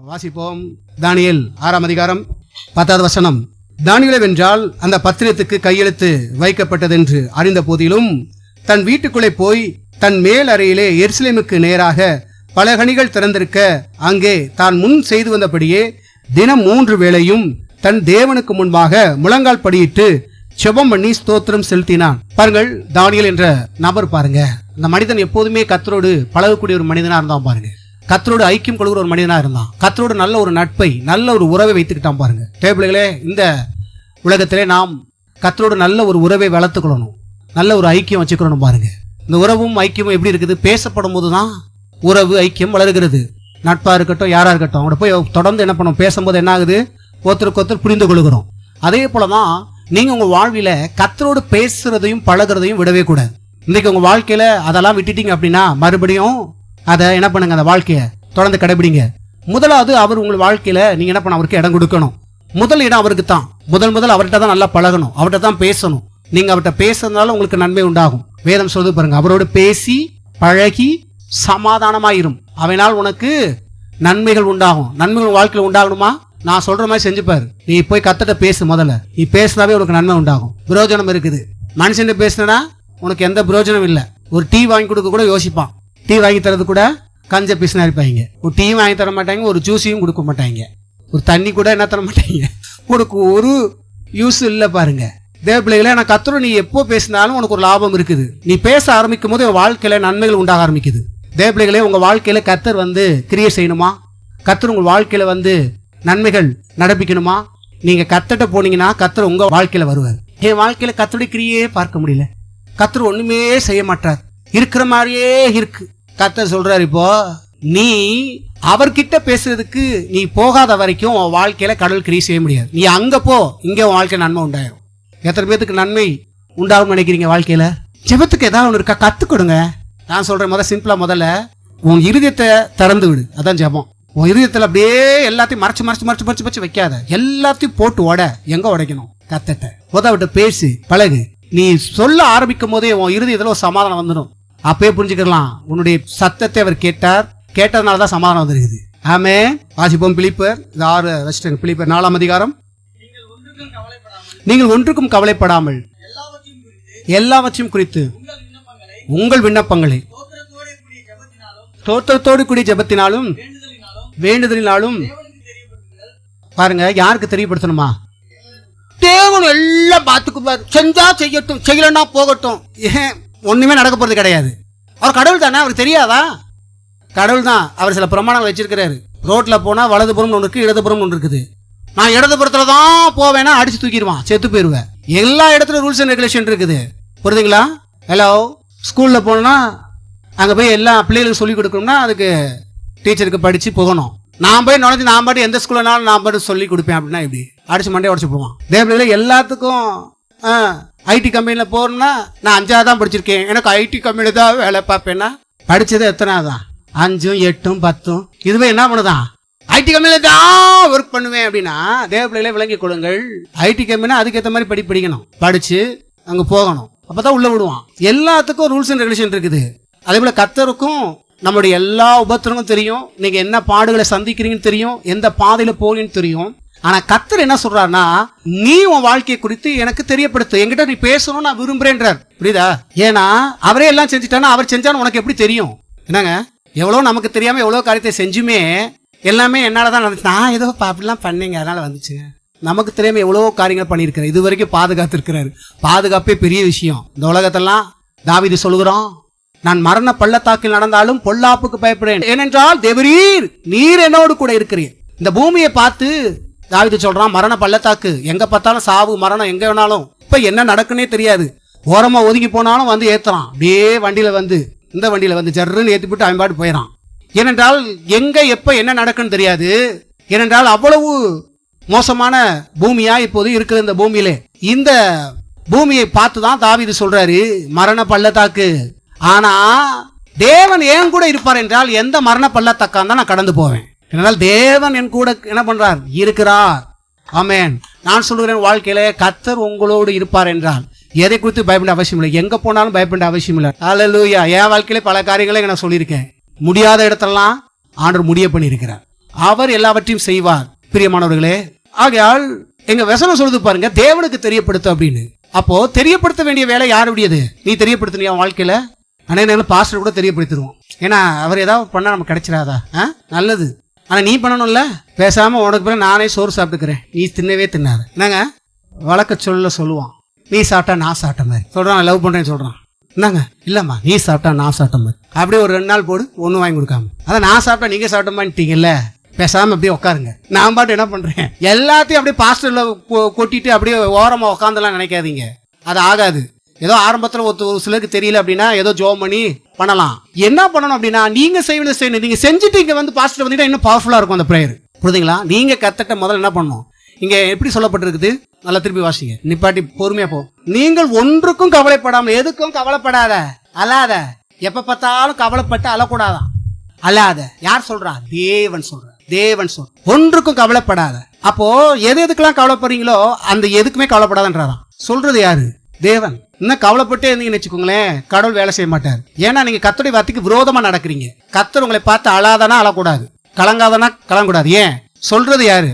வாசிப்போம். தானியேல் 6ஆம் அதிகாரம் 10வது வசனம். தானியேலை வென்றால் அந்த பத்திரத்துக்கு கையெழுத்து வைக்கப்பட்டதென்று அறிந்த போதிலும் தன் வீட்டுக்குள்ளே போய் தன் மேல் அறையிலே எருசலேமுக்கு நேராக பலகணிகள் திறந்திருக்க அங்கே தான் முன் செய்து வந்தபடியே தினம் 3 வேளையும் தன் தேவனுக்கு முன்பாக முழங்கால் படியிட்டு செபம் பண்ணி ஸ்தோத்திரம் செலுத்தினான். பாருங்கள், தானியேல் என்ற நபர் பாருங்க, இந்த மனிதன் எப்போதுமே கர்த்தரோடு பழகக்கூடிய ஒரு மனிதனா இருந்தான். பாருங்க, கர்த்தரோடு ஐக்கியம் கொள்கிற ஒரு மனிதனா இருந்தான். கர்த்தரோடு நல்ல ஒரு நட்பை, நல்ல ஒரு உறவை வைத்துக்கிட்டான். பாருங்க டேபிள்களே, இந்த உலகத்திலே நாம் கர்த்தரோடு நல்ல ஒரு உறவை வளர்த்துக்கொள்ளணும், நல்ல ஒரு ஐக்கியம் வச்சுக்கணும். பாருங்க, இந்த உறவும் ஐக்கியமும் எப்படி இருக்குது? பேசப்படும் போதுதான் உறவு ஐக்கியம் வளர்கிறது. நட்பா இருக்கட்டும், யாரா இருக்கட்டும், அவங்கள போய் தொடர்ந்து என்ன பண்ணும், பேசும்போது என்ன ஆகுது? ஒருத்தருக்கு ஒருத்தர் புரிந்து கொள்கிறோம். அதே போலதான் நீங்க உங்க வாழ்வில கர்த்தரோடு பேசுறதையும் பழகிறதையும் விடவே கூடாது. இன்னைக்கு உங்க வாழ்க்கையில அதெல்லாம் விட்டுட்டீங்க அப்படின்னா மறுபடியும் அதை என்ன பண்ணுங்க, அந்த வாழ்க்கையை தொடர்ந்து கடைபிடிங்க. முதலாவது அவர் உங்கள் வாழ்க்கையில நீங்க என்ன பண்ண, அவருக்கு இடம் கொடுக்கணும். முதல் இடம் அவருக்கு தான். முதல் அவர்கிட்ட தான் நல்லா பழகணும், அவர்கிட்ட தான் பேசணும். நீங்க அவர்கிட்ட பேசுறதுனால உங்களுக்கு நன்மை உண்டாகும். வேதம் சொல்லுது பாருங்க, அவரோடு பேசி பழகி சமாதானமாயிரும், அவனால் உனக்கு நன்மைகள் உண்டாகும். நன்மைகள் வாழ்க்கையில் உண்டாகணுமா? நான் சொல்ற மாதிரி செஞ்சுப்பாரு. நீ போய் கர்த்தர்ட்ட பேசு. முதல்ல நீ பேசினாவே உனக்கு நன்மை உண்டாகும். பிரயோஜனம் இருக்குது. மனுஷன் பேசினா உனக்கு எந்த பிரயோஜனம் இல்லை. ஒரு டீ வாங்கி கொடுக்க கூட யோசிப்பான். டீ வாங்கி தரது கூட கஞ்ச பீசனா இருப்பாங்க. ஒரு டீ வாங்கி தர மாட்டாங்க, ஒரு ஜூஸையும் கொடுக்க மாட்டாங்க, ஒரு தண்ணி கூட என்ன தர மாட்டாங்க. உனக்கு ஒரு யூஸ் இல்லை. பாருங்க தேவ பிள்ளைகளே, நான் கர்த்தரோடு நீ எப்போ பேசினாலும் உனக்கு ஒரு லாபம் இருக்குது. நீ பேச ஆரம்பிக்கும் போது உன் வாழ்க்கையில நன்மைகள் உண்டாக ஆரம்பிக்குது. தேவ பிள்ளைகளே, உங்க வாழ்க்கையில கர்த்தர் கிரியை செய்யணுமா? கர்த்தர் உங்க வாழ்க்கையில நன்மைகள் நடப்பிக்கணுமா? நீங்க கர்த்தர்ட்ட போனீங்கன்னா கர்த்தர் உங்க வாழ்க்கையில வருவார். என் வாழ்க்கையில கர்த்தருடைய கிரியே பார்க்க முடியல, கர்த்தர் ஒண்ணுமே செய்ய மாட்டார், இருக்கிற மாதிரியே இருக்கு. கர்த்தர் சொல்றாரு, இப்போ நீ அவர்கிட்ட பேசுறதுக்கு நீ போகாத வரைக்கும் உன் வாழ்க்கையில கடவுள் கிரியை செய்ய முடியாது. நீ அங்க போ, இங்க உன் வாழ்க்கை நன்மை உண்டாயிரும். எத்தனை பேருக்கு நன்மை உண்டாகும் நினைக்கிறீங்க? வாழ்க்கையில ஜெபத்துக்கு ஏதாவது ஒன்று இருக்கா? கத்துக்கொடுங்க. நான் சொல்றேன், முதல்ல உன் இருதயத்தை திறந்து விடு. அதான் ஜெபம். உன் இருதயத்தில் அப்படியே எல்லாத்தையும் மறைச்சு வைக்காத. எல்லாத்தையும் போட்டு உட. எங்க உடைக்கணும்? கர்த்தர்ட்ட விட்டு பேசு, பழகு. நீ சொல்ல ஆரம்பிக்கும் போதே உன் இருதயத்துல ஒரு சமாதானம் வந்துடும். அப்பயே புரிஞ்சுக்கலாம், உன்னுடைய சத்தத்தை அவர் கேட்டதுனாலதான் சமாதானம் வந்துருக்குது. ஆமே. வாசிப்போம். பிலிப்பர் 6 பிலிப்பர் 4ஆம் அதிகாரம். நீங்கள் ஒன்றுக்கும் கவலைப்படாமல் எல்லாவற்றையும் குறித்து உங்கள் விண்ணப்பங்களை தோற்றத்தோடு கூடிய ஜெபத்தினாலும் வேண்டுதலினாலும் பாருங்க, யாருக்கு தெரியப்படுத்தணுமா? தேவன் எல்லாம் பார்த்துக்குவார். செஞ்சா செய்யட்டும், செய்யலன்னா போகட்டும். ஏன் ஒண்ணுமே நடக்க போறது கிடையாது. அவர் கடவுள் தானே, அவருக்கு தெரியாதா? கடவுள் தான். அவர் சில பிரமாணங்கள் வச்சிருக்கிறாரு. ரோட்ல போனா வலதுபுறம் ஒன்று இருக்கு, இடதுபுறம் ஒன்று இருக்குது. நான் இடதுபுறத்துல தான் போவேன்னா அடிச்சு தூக்கிடுவான், செத்து போயிருவேன். எல்லா இடத்துல ரூல்ஸ் அண்ட் ரெகுலேஷன் இருக்குது. புரியுதுங்களா? ஹலோ, ஸ்கூல்ல போனா அங்க போய் எல்லா பிள்ளைகளுக்கு சொல்லி கொடுக்கணும்னா அதுக்கு டீச்சருக்கு படிச்சு போகணும். நான் போய் நுழைஞ்சு நான் பாட்டு எந்த ஸ்கூல்னாலும் நான் பாட்டு சொல்லி கொடுப்பேன் அப்படின்னா இப்படி அடிச்சு மண்டே உடச்சு போவான். தேவபிள்ளைல எல்லாத்துக்கும் ஐடி கம்பெனில போறோம்னா நான் 5ஆவது தான் படிச்சிருக்கேன், எனக்கு ஐடி கம்பெனி தான் வேலை பார்ப்பேன்னா படிச்சது எத்தனாவதான்? 5, 8, 10. இதுவே என்ன பண்ணுதான்? ஐடி கம்பெனில தான் ஒர்க் பண்ணுவேன் அப்படின்னா தேவபிள்ளைகளை விளங்கி கொடுங்கள். ஐடி கம்பெனினா அதுக்கேற்ற மாதிரி படிக்கணும், படிச்சு அங்க போகணும், அப்பதான் உள்ள விடுவான். எல்லாத்துக்கும் ரூல்ஸ் அண்ட் ரெகுலேஷன் இருக்குது. அதே போல கர்த்தருக்கும் நம்மளுடைய எல்லா உபத்திரமும் தெரியும். நீங்க என்ன பாடுகளை சந்திக்கிறீங்கன்னு தெரியும், எந்த பாதையில போறீங்கன்னு தெரியும். ஆனா கர்த்தர் என்ன சொல்றாருன்னா, நீ உன் வாழ்க்கையை குறித்து எனக்கு தெரியப்படுத்து, என்கிட்ட நீ பேசணும் நான் விரும்புறேன்றார். புரியுதா? ஏன்னா அவரே எல்லாம் செஞ்சுட்டானா, அவர் செஞ்சான்னு உனக்கு எப்படி தெரியும்? என்னங்க, எவ்வளவு நமக்கு தெரியாம எவ்வளவு காரியத்தை செஞ்சுமே எல்லாமே என்னாலதான் நடந்துச்சு. நான் ஏதோ அப்படிலாம் பண்ணீங்க அதனால வந்துச்சுங்க. நமக்கு தெரியாம எவ்வளவோ காரியங்கள் பண்ணியிருக்கிறார். இது வரைக்கும் பாதுகாத்து இருக்கிறாரு. பாதுகாப்பே பெரிய விஷயம். இந்த உலகத்தெல்லாம் தாவீது சொல்லுகிறோம், நான் மரண பள்ளத்தாக்கில் நடந்தாலும் பொல்லாப்புக்கு பயப்படுறேன், ஏனென்றால் தேவரீர் நீர் என்னோடு கூட இருக்கிறீர். இந்த பூமியை பார்த்து தாவீது சொல்றான், மரண பள்ளத்தாக்கு, எங்க பார்த்தாலும் சாவு மரணம், எங்க வேணாலும் இப்ப என்ன நடக்குன்னே தெரியாது. ஓரமா ஒதுங்கி போனாலும் ஏத்துறான். அப்படியே வண்டியில இந்த வண்டியில ஜர்ன்னு ஏத்தி போட்டு அவன் பாட்டு போயிடறான். ஏனென்றால் எங்க எப்ப என்ன நடக்குன்னு தெரியாது. ஏனென்றால் அவ்வளவு மோசமான பூமியா இப்போது இருக்கிற இந்த பூமியிலே. இந்த பூமியை பார்த்துதான் தாவீது சொல்றாரு மரண பள்ளத்தாக்கு. ஆனா தேவன் என் கூட இருப்பார் என்றால் எந்த மரண பள்ளத்தாக்கான் தான் நான் கடந்து போவேன். என்னால் தேவன் என் கூட என்ன பண்றார்? இருக்கிறார். ஆமென். நான் சொல்கிறேன், வாழ்க்கையில கர்த்தர் உங்களோடு இருப்பார் என்றால் எதை குறித்து பயப்பட அவசியம் இல்லை, எங்க போனாலும் பயப்பட அவசியம் இல்லை. ஹல்லேலூயா. என் வாழ்க்கையில பல காரியங்களை நான் சொல்லியிருக்கேன். முடியாத இடத்தெல்லாம் ஆண்டவர் முடிய பண்ணியிருக்கிறார். அவர் எல்லாவற்றையும் செய்வார். பிரியமானவர்களே, ஆகையால் எங்க வசனம் சொல்லுது பாருங்க, தேவனுக்கு தெரியப்படுத்த அப்படின்னு. அப்போ தெரியப்படுத்த வேண்டிய வேலை யாருடையது? நீ தெரியப்படுத்தினியா வாழ்க்கையில? அனைத்து பாஸ்டர் கூட தெரியப்படுத்திடுவோம். ஏன்னா அவர் ஏதாவது பண்ணா நமக்கு கிடைச்சிடாதா? நல்லது. ஆனா நீ பண்ணணும்ல. பேசாம உனக்கு பிறகு நானே சோறு சாப்பிட்டுக்கிறேன், நீ தின்னவே தின்னாத. என்னங்க வழக்க சொல்லுவான், நீ சாப்பிட்டா நான் சாப்பிட்ட மாதிரி சொல்றான். லவ் பண்றேன்னு சொல்றான். என்னங்க இல்லம்மா, நீ சாப்பிட்டா நான் சாப்பிட்ட மாதிரி. அப்படியே ஒரு 2 நாள் போடு, ஒன்னும் வாங்கி கொடுக்காம. அதான் நான் சாப்பிட்டா நீங்க சாப்பிட்டமான்ட்டீங்கல்ல, பேசாம அப்படியே உட்காருங்க. நான் பாட்டு என்ன பண்றேன், எல்லாத்தையும் அப்படியே பாஸ்டர்ல கொட்டிட்டு அப்படியே ஓரமா உட்காந்துலாம் நினைக்காதீங்க. அது ஆகாது. ஏதோ ஆரம்பத்துல ஒரு சிலருக்கு தெரியல அப்படின்னா ஏதோ ஜோம் பண்ணி பண்ணலாம். என்ன பண்ணணும் அப்படின்னா, நீங்க செய்யணும். நீங்க செஞ்சுட்டு இங்க வந்து பாஸ்டர் வந்தீங்கன்னா இன்னும் பவர்ஃபுல்லா இருக்கும் அந்த பிரேயர். புரியுதுங்களா? நீங்க கத்தட்ட முதல்ல என்ன பண்ணணும், இங்க எப்படி சொல்லப்பட்டிருக்குது, நல்லா திருப்பி வாசிங்க, நிப்பாட்டி பொறுமையா போ. நீங்கள் ஒன்றுக்கும் கவலைப்படாமல், எதுக்கும் கவலைப்படாத, அல்லாத. எப்ப பார்த்தாலும் கவலைப்பட்டு அழக்கூடாதான். அல்லாத யார் சொல்றா? தேவன் சொல்ற. தேவன் சொல், ஒன்றுக்கும் கவலைப்படாத. அப்போ எதுக்கெல்லாம் கவலைப்படுறீங்களோ அந்த எதுக்குமே கவலைப்படாதன்றாராம். சொல்றது யாரு? தேவன். இன்னும் கவலைப்பட்டே இருந்தீங்கன்னு வச்சுக்கோங்களேன், கடவுள் வேலை செய்ய மாட்டார். ஏன்னா நீங்க கர்த்தருடைய வார்த்தைக்கு விரோதமா நடக்கிறீங்க. கர்த்தர் உங்களை பார்த்து அழாதானா அழக்கூடாது, கலங்காதானா கலங்கக்கூடாது. ஏன் சொல்றது யாரு?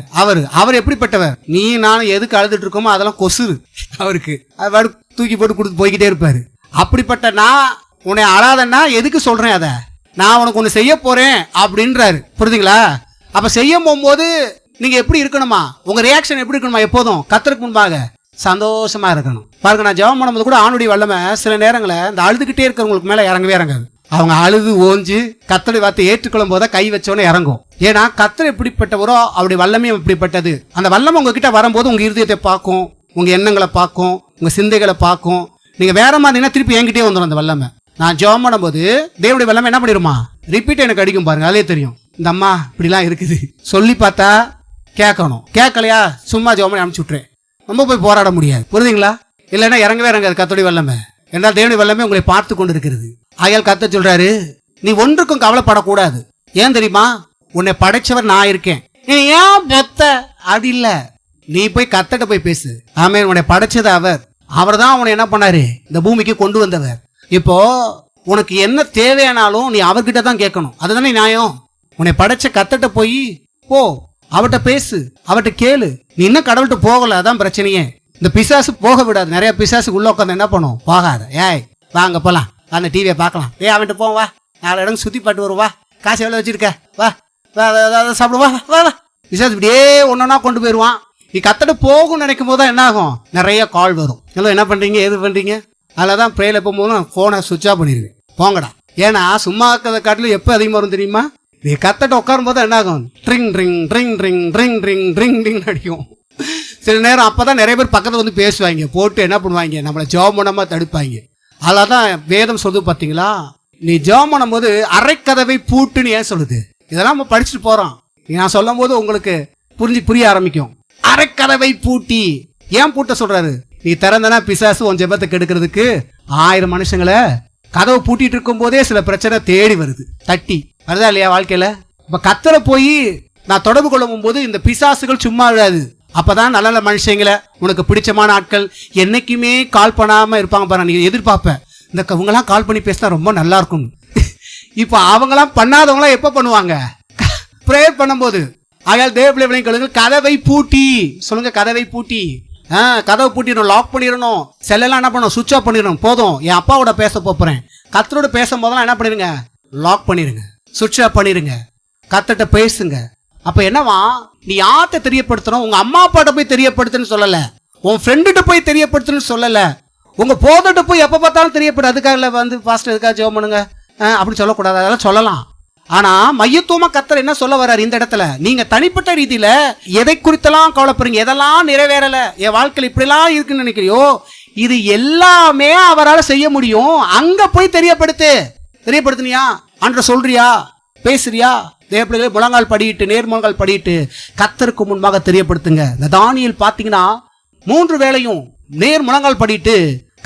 அவர் எப்படிப்பட்டவர்? நீ நானும் எதுக்கு அழுதுட்டு இருக்கோமோ அதெல்லாம் கொசுறு அவருக்கு. அது தூக்கி போட்டு கொடுத்து போய்கிட்டே இருப்பாரு. அப்படிப்பட்ட நான் உன்னை அழாதன்னா எதுக்கு சொல்றேன், அதை நான் உனக்கு ஒண்ணு செய்ய போறேன் அப்படின்றாரு. புரியுதுங்களா? அப்ப செய்ய போகும்போது நீங்க எப்படி இருக்கணுமா, உங்க ரியாக்ஷன் எப்படி இருக்கணுமா, எப்போதும் கர்த்தருக்கு முன்பாக சந்தோஷமா இருக்கணும். பாருங்க, நான் ஜெபம் பண்ணும்போது கூட ஆணுடைய வல்லமை சில நேரங்கள இந்த அழுதுகிட்டே இருக்கிறவங்களுக்கு மேல இறங்கவே இறங்காது. அவங்க அழுது ஓஞ்சு கர்த்தருடைய வார்த்தை ஏற்றுக்கொள்ளும் போது கை வச்சோன்னு இறங்கும். ஏன்னா கர்த்தர் எப்படிப்பட்டவரோ அவருடைய வல்லமையும் எப்படிப்பட்டது. அந்த வல்லமை உங்ககிட்ட வரும்போது உங்க இருதயத்தை பார்க்கும், உங்க எண்ணங்களை பார்க்கும், உங்க சிந்தைகளை பார்க்கும். நீங்க வேற மாதிரினா திருப்பி என்கிட்டே வந்துடும் அந்த வல்லமை. நான் ஜெபம் பண்ணும்போது தேவனுடைய வல்லமை என்ன பண்ணிடுமா, ரிப்பீட் எனக்கு அடிக்கும். பாருங்க, அதே தெரியும். இந்த அம்மா இப்படிலாம் இருக்குது சொல்லி பார்த்தா கேட்கணும். கேட்கலையா சும்மா ஜெபம் பண்ணி அனுப்பிச்சு விட்டுறேன். ரொம்ப போய் போராட முடியாது. புரியுதுங்களா? இல்லைன்னா இறங்கவே இறங்காது கர்த்தருடைய வல்லமை. என்றால் தேவனுடைய வல்லமை உங்களை பார்த்து கொண்டு இருக்கிறது. ஆகையால் கர்த்தர் சொல்றாரு, நீ ஒன்றுக்கும் கவலைப்படக்கூடாது. ஏன் தெரியுமா? உன்னை படைச்சவர் நான் இருக்கேன். நீ ஏன் பெத்த அது இல்ல, நீ போய் கர்த்தர்ட்ட போய் பேசு. ஆமென். உன்னை படைச்சது அவர் தான் உன்னை என்ன பண்ணாரு, இந்த பூமிக்கு கொண்டு வந்தவர். இப்போ உனக்கு என்ன தேவையானாலும் நீ அவர்கிட்ட தான் கேட்கணும். அதுதானே நியாயம். உன்னை படைச்ச கர்த்தர்ட்ட போய் போ, அவர்கிட்ட பேசு, அவர்கிட்ட கேளு. நீ இன்னும் கடவுள்கிட்ட போகல, அதான் பிரச்சனையே. இந்த பிசாசு போக விடாது. நிறைய பிசாசு உள்ள உட்காந்து என்ன பண்ணும், போகாத. ஏய் வாங்க போலாம், அந்த டிவியை பார்க்கலாம். அவன்கிட்ட போவோம், வா 4 இடம் சுத்தி பாட்டு வரும், வா காசு எவ்வளவு வச்சிருக்க, வா சாப்பிடுவா, வா வா. பிசாசு இப்படியே ஒன்னொன்னா கொண்டு போயிடுவான். நீ கர்த்தர்ட்ட போகும்னு நினைக்கும் போது தான் என்ன ஆகும், நிறைய கால் வரும். எல்லாம் என்ன பண்றீங்க, எது பண்றீங்க? அதில் பிரேயர்ல போகும்போது போனை சுவிட்ச் ஆஃப் பண்ணிடுவேன், போங்கடா. ஏன்னா சும்மா இருக்கிறத காட்டிலும் எப்போ அதிகமாக வரும் தெரியுமா? நீ கர்த்தர்ட்ட உட்காரும் போது என்ன ஆகும், drink drink drink drink drink drink drink drink அடிக்கும். சில நேரம் அப்பதான் நிறைய பேர் பக்கத்தில் வந்து பேசுவாங்க, போட்டு என்ன பண்ணுவாங்க, நம்மளை ஜெபம் பண்ணாம தடுப்பாங்க. அதான் வேதம் சொல்லுது பார்த்தீங்களா, நீ ஜெபம் பண்ணும் போது அரைக்கதவை பூட்டுன்னு ஏன் சொல்லுது? இதெல்லாம் நம்ம படிச்சுட்டு போறோம். நான் சொல்லும் போது உங்களுக்கு புரிய ஆரம்பிக்கும். அரைக்கதவை பூட்டி ஏன் பூட்ட சொல்றாரு? நீ திறந்தனா பிசாசு உன் ஜெபத்தை கெடுக்கிறதுக்கு 1000 மனுஷங்களை கதவை பூட்டிட்டு இருக்கும் போதே சில பிரச்சனை தேடி வருது, தட்டி வருதா இல்லையா வாழ்க்கையில? இப்ப கர்த்தரை போய் நான் தொடர்பு கொள்ளும் போது இந்த பிசாசுகள் சும்மா விடாது. அப்பதான் நல்ல நல்ல மனுஷங்களை, உனக்கு பிடிச்சமான ஆட்கள் என்னைக்குமே கால் பண்ணாம இருப்பாங்க பாரு. நீ எதிர்பார்ப்ப இந்த இவங்கெல்லாம் கால் பண்ணி பேசினா ரொம்ப நல்லா இருக்கும். இப்ப அவங்களாம் பண்ணாதவங்களாம் எப்ப பண்ணுவாங்க, பிரேயர் பண்ணும்போது. ஆகையால் தேவ பிள்ளைகள் கதவை பூட்டி சொல்லுங்க, கதவை பூட்டி. கதவை பூட்டிடணும், லாக் பண்ணிடணும். செல்லெல்லாம் என்ன பண்ணணும், சுவிட்ச் ஆஃப் பண்ணிடணும். போதும், என் அப்பாவோட பேச போறேன், கர்த்தரோட பேசும் போதெல்லாம் என்ன பண்ணிருங்க, லாக் பண்ணிருங்க, சுவிட்ச் ஆஃப் பண்ணிருங்க, கர்த்தர்ட்ட பேசுங்க. அப்ப என்னவா, நீ யார்கிட்ட தெரியப்படுத்தணும், உங்க அம்மா அப்பாட்ட போய் தெரியப்படுத்துன்னு சொல்லல, உன் ஃப்ரெண்டுகிட்ட போய் தெரியப்படுத்துன்னு சொல்லல, உங்க போதட்ட போய் எப்ப பார்த்தாலும் தெரியப்படு. அதுக்காக வந்து பாஸ்டர் எதுக்காக ஜெபம் பண்ணுங்க அப்படின்னு சொல்லக்கூடாது, அதெல்லாம் சொல்லலாம். ஆனா மையத்துவமா கர்த்தர் என்ன சொல்ல வர்றாரு இந்த இடத்துல, நீங்க தனிப்பட்ட ரீதியில எதை குறித்தெல்லாம் கவலைப்படுறீங்க, எதெல்லாம் நிறைவேறல, என் வாழ்க்கையில் இப்படிலாம் இருக்குன்னு நினைக்கிறியோ, இது எல்லாமே அவரால் செய்ய முடியும். அங்க போய் தெரியப்படுத்தினியா, அன்ற சொல்றியா, பேசுறியா? தேவப்பிள்ளைகளை முழங்கால் படிட்டு, நேர்முழங்கால் படிட்டு கர்த்தருக்கு முன்பாக தெரியப்படுத்துங்க. இந்த தானியேல் பாத்தீங்கன்னா 3 வேளையும் நேர் முழங்கால் படிட்டு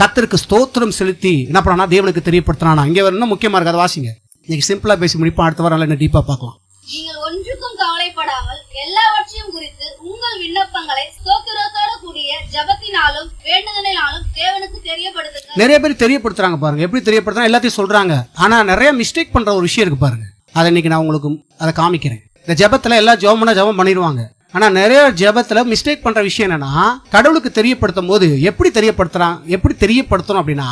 கர்த்தருக்கு ஸ்தோத்திரம் செலுத்தி என்ன பண்ணா, தேவனுக்கு தெரியப்படுத்தினா. இங்க வரணும் முக்கியமா இருக்கு, அதை வாசிங்க. இன்னைக்கு சிம்பிளா பேசி முடிப்போம், அடுத்த வாரம் என்ன டீப்பா பார்க்கலாம். நீங்கள் ஒன்றுக்கும் கவலைப்படாமல் எல்லாவற்றையும் குறித்து உங்கள் விண்ணப்பங்களை ஸ்தோத்திரத்தோடு கூடிய ஜெபத்தினாலும் வேண்டுதலினாலும் தேவனுக்கு தெரியப்படுத்துங்க. நிறைய பேர் தெரியப்படுத்துறாங்க பாருங்க, எப்படி தெரியப்படுத்துறாங்க எல்லாத்தையும் சொல்றாங்க. ஆனா நிறைய மிஸ்டேக் பண்ற ஒரு விஷயம் இருக்கு பாருங்க, அதை இன்னைக்கு நான் உங்களுக்கு அதை காமிக்கிறேன். இந்த ஜெபத்துல எல்லாம் ஜெபம் பண்ணிடுவாங்க. ஆனா நிறைய ஜெபத்துல மிஸ்டேக் பண்ற விஷயம் என்னன்னா, கடவுளுக்கு தெரியப்படுத்தும் போது எப்படி தெரியப்படுத்தணும் அப்படின்னா,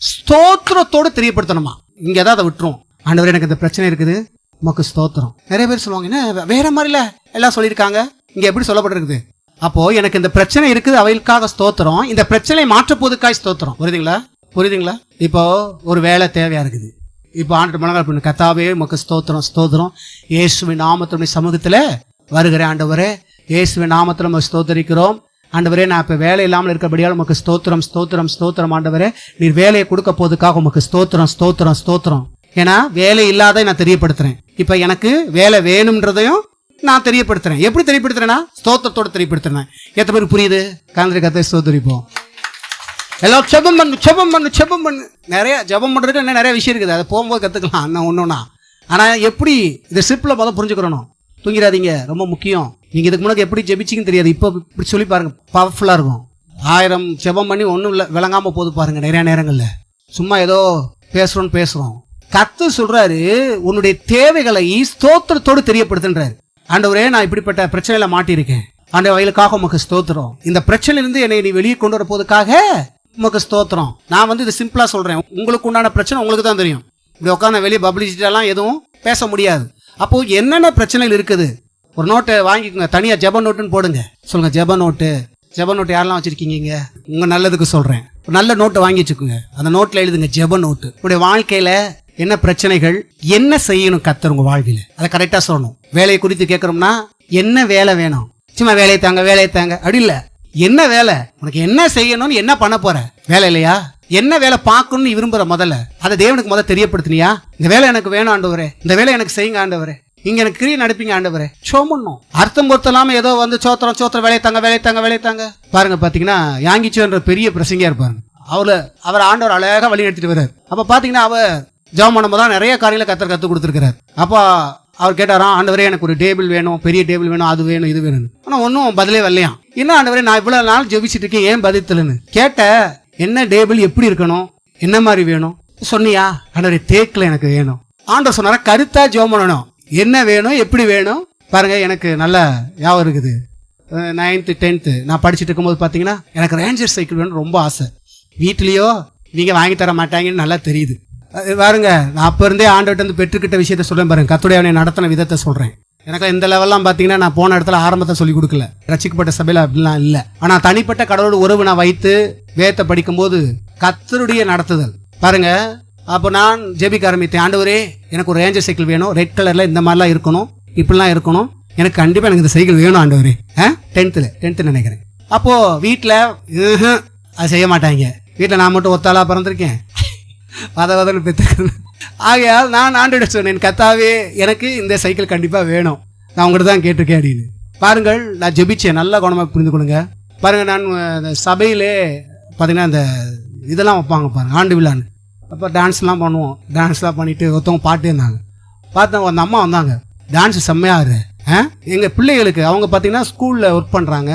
ஸ்தோத்திரத்தோடு தெரியப்படுத்தணுமா. இங்க ஏதாவது விட்டுரும், ஆண்டவரே எனக்கு இந்த பிரச்சனை இருக்குது, உமக்கு ஸ்தோத்திரம். நிறைய பேர் சொல்லுவாங்க, என்ன வேற மாதிரில எல்லாம் சொல்லியிருக்காங்க, இங்க எப்படி சொல்லப்பட்டிருக்குது. அப்போ எனக்கு இந்த பிரச்சனை இருக்குது, அவைகளுக்காக ஸ்தோத்திரம், இந்த பிரச்சனையை மாற்ற போதுக்காய் ஸ்தோத்திரம். புரியுதுங்களா? இப்போ ஒரு வேலை தேவையா இருக்குது. இப்போ ஆண்டு மனங்கள் பண்ணு, கர்த்தாவே உமக்கு ஸ்தோத்திரம், இயேசுவின் நாமத்துடைய சமூகத்துல வருகிறேன் ஆண்டவரே, இயேசுவின் நாமத்துல நம்ம ஸ்தோத்தரிக்கிறோம் ஆண்டவரே. நான் இப்ப வேலை இல்லாமல் இருக்கிறபடியால் உமக்கு ஸ்தோத்திரம் ஆண்டவரே. நீர் வேலையை கொடுக்க போதுக்காக உமக்கு ஸ்தோத்திரம். ஏன்னா வேலை இல்லாத நான் தெரியப்படுத்துறேன். இப்ப எனக்கு வேலை வேணும்ன்றதையும் நான் தெரியப்படுத்துறேன். எப்படி தெரியப்படுத்துறேன்னா, ஸ்தோத்திரத்தோட தெரியப்படுத்துறேன். எத்தனை பேருக்கு புரியுது? கர்த்தரை ஸ்தோத்திரிப்போம். எல்லாம் செபம் பண்ணு. நிறைய ஜெபம் பண்றதுக்கு என்ன நிறைய விஷயம் இருக்குது, அதை போகும்போது கத்துக்கலாம் ஒன்னொன்னா. ஆனா எப்படி இதை சிம்பிளா முதல்ல புரிஞ்சுக்கிறணும். தூங்கிடாதீங்க, ரொம்ப முக்கியம். நீங்க இதுக்கு முன்னாடி எப்படி ஜெபிச்சிங்கன்னு தெரியாது, இப்போ இப்படி சொல்லி பாருங்க, பவர்ஃபுல்லா இருக்கும். 1000 ஜெபம் பண்ணி ஒன்றும் இல்லை, விளங்காம போது பாருங்க. நிறைய நேரங்கள்ல சும்மா ஏதோ பேசுறோம். கர்த்தர் சொல்றாரு, உன்னுடைய தேவைகளை ஸ்தோத்திரத்தோடு தெரியப்படுத்துன்றாரு. ஆண்டவரே, நான் இப்படிப்பட்ட பிரச்சனையில மாட்டியிருக்கேன் ஆண்டவர், வயலுக்காக உமக்கு ஸ்தோத்திரம். இந்த பிரச்சனையிலிருந்து என்னை நீ வெளியே கொண்டு வர போதுக்காக உமக்கு ஸ்தோத்திரம். நான் இது சிம்பிளா சொல்றேன், உங்களுக்கு உண்டான பிரச்சனை உங்களுக்கு தான் தெரியும். இப்படி உட்காந்து வெளியே பப்ளிசிட்டிலாம் எதுவும் பேச முடியாது. அப்போ என்னென்ன பிரச்சனைகள் இருக்குது, ஒரு நோட்டை வாங்கிக்கோங்க, தனியா ஜெப நோட்டுன்னு போடுங்க. சொல்லுங்க, ஜெப நோட்டு யாரெல்லாம் வச்சிருக்கீங்க? உங்க நல்லதுக்கு சொல்றேன். ஒரு நல்ல நோட்டை வாங்கி வச்சுக்கோங்க, அந்த நோட்ல எழுதுங்க ஜெப நோட்டு. உங்களுடைய வாழ்க்கையில என்ன பிரச்சனைகள், என்ன செய்யணும் கர்த்தர் உங்க வாழ்க்கையில, அதை கரெக்டா சொல்லணும். வேலையை குறித்து கேட்கறோம்னா, என்ன வேலை வேணும், சும்மா வேலையை தாங்க அப்படி இல்ல. என்ன வேலை, உனக்கு என்ன செய்யணும்னு, என்ன பண்ண போற வேலை இல்லையா, என்ன வேலை பார்க்கணும்னு விரும்புற, முதல்ல அதை தேவனுக்கு முதல்ல தெரியப்படுத்தினியா. இந்த வேலை எனக்கு வேணும் ஆண்டவரே, இந்த வேலை எனக்கு செய்யுங்க ஆண்டவரே, இங்க எனக்கு கிரியை நடப்பீங்க ஆண்டவரே. சோமணும் அர்த்தம் பொறுத்தலாம ஏதோ சோத்திரம் வேலை தாங்க பாருங்க. பாத்தீங்கன்னா யாங்கிச்சோன்ற பெரிய பிரசங்கியா இருப்பாரு, அவர் ஆண்டவர் அழகா வழி நடத்திட்டு வர்றாரு. அப்ப பாத்தீங்கன்னா அவர் ஜெபம் பண்ணும்போது தான் நிறைய காரியங்களை கத்து கொடுத்துருக்கிறார். அப்போ அவர் கேட்டாராம், ஆண்டவரே எனக்கு ஒரு டேபிள் வேணும், பெரிய டேபிள் வேணும், அது வேணும் இது வேணும். ஆனா ஒன்னும் பதிலே வரலையாம். என்ன ஆண்டவரே, நான் இவ்வளவு நாள் ஜெபிச்சுட்டு இருக்கேன், ஏன் பதிலன்னு கேட்ட. என்ன டேபிள் எப்படி இருக்கணும், என்ன மாதிரி வேணும் சொன்னியா, ஆண்டவரே தேக்கில் எனக்கு வேணும். ஆண்டவர் சொன்னாரா, கருத்தா ஜெபம் பண்ணணும், என்ன வேணும் எப்படி வேணும். பாருங்க, எனக்கு நல்ல ஞாபகம் இருக்குது. 9th 10th நான் படிச்சுட்டு இருக்கும்போது பாத்தீங்கன்னா, எனக்கு ரேஞ்சர் சைக்கிள் வேணும் ரொம்ப ஆசை. வீட்லயோ நீங்க வாங்கி தர மாட்டாங்கன்னு நல்லா தெரியுது. பாருங்க, நான் அப்ப இருந்தே ஆண்டவர்கிட்ட பெற்றுக்கிட்ட விஷயத்த சொல்றேன் பாருங்க, கர்த்தருடைய அவனை நடத்தின விதத்தை சொல்றேன். எனக்கு இந்த லெவல்லாம் பாத்தீங்கன்னா, நான் போன இடத்துல ஆரம்பத்தை சொல்லி கொடுக்கல, ரட்சிக்கப்பட்ட சபையில அப்படிலாம் இல்ல. ஆனா தனிப்பட்ட கடவுளோட உறவு நான் வைத்து வேதத்தை படிக்கும் போது கர்த்தருடைய நடத்துதல் பாருங்க. அப்போ நான் ஜெபிக்க ஆரம்பித்தேன், ஆண்டவரே எனக்கு ஒரு ரேஞ்சர் சைக்கிள் வேணும், ரெட் கலர்ல இந்த மாதிரிலாம் இருக்கணும், இப்படிலாம் இருக்கணும், எனக்கு கண்டிப்பா எனக்கு இந்த சைக்கிள் வேணும் ஆண்டவரே. 10th நினைக்கிறேன். அப்போ வீட்டுல அது செய்ய மாட்டாங்க. வீட்டுல நான் மட்டும் ஒத்தாளா பிறந்திருக்கேன், வதவதன்னு பெற்றுக்கிறேன். ஆகையால் நான் ஆண்டவரிடம் சொன்னேன், கர்த்தாவே எனக்கு இந்த சைக்கிள் கண்டிப்பா வேணும், நான் உங்கள்கிட்ட தான் கேட்டிருக்கேன் அப்படின்னு. பாருங்கள், நான் ஜெபிச்சேன், நல்ல குணமா புரிந்து கொள்ளுங்க. பாருங்க, நான் சபையிலே பாத்தீங்கன்னா இந்த இதெல்லாம் வைப்பாங்க பாருங்க, ஆண்டு விழான்னு. அப்போ டான்ஸ்லாம் பண்ணுவோம், டான்ஸ்லாம் பண்ணிட்டு ஒருத்தவங்க பாட்டு இருந்தாங்க. பார்த்தவங்க அந்த அம்மா வந்தாங்க, டான்ஸ் செம்மையாரு. எங்கள் பிள்ளைகளுக்கு அவங்க பார்த்தீங்கன்னா ஸ்கூலில் ஒர்க் பண்ணுறாங்க,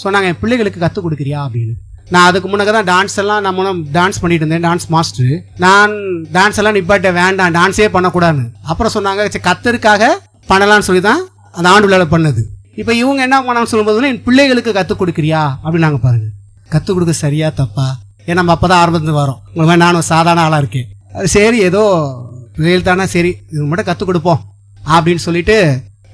சொன்னாங்க என் பிள்ளைகளுக்கு கற்றுக் கொடுக்குறியா அப்படின்னு. நான் அதுக்கு முன்னாடி தான் டான்ஸ் எல்லாம் நம்ம டான்ஸ் பண்ணிட்டு இருந்தேன், டான்ஸ் மாஸ்டர். நான் டான்ஸ் எல்லாம் நிப்பாட்ட வேண்டாம், டான்ஸே பண்ணக்கூடாதுன்னு. அப்புறம் சொன்னாங்க, கர்த்தருக்காக பண்ணலான்னு சொல்லி தான் அந்த ஆண்டு விழாவில் பண்ணது. இப்போ இவங்க என்ன பண்ணான்னு சொல்லும்போது, என் பிள்ளைகளுக்கு கற்றுக் கொடுக்குறியா அப்படின்னு நாங்கள் பாருங்க. கற்றுக் கொடுக்க சரியா தப்பா, ஏன்னா நம்ம அப்பதான் ஆரம்பத்துக்கு வரோம், உங்களுக்கு நானும் சாதாரண ஆளா இருக்கேன். அது சரி, ஏதோ வெயில் தானே, சரி இது மட்டும் கற்றுக் கொடுப்போம் அப்படின்னு சொல்லிட்டு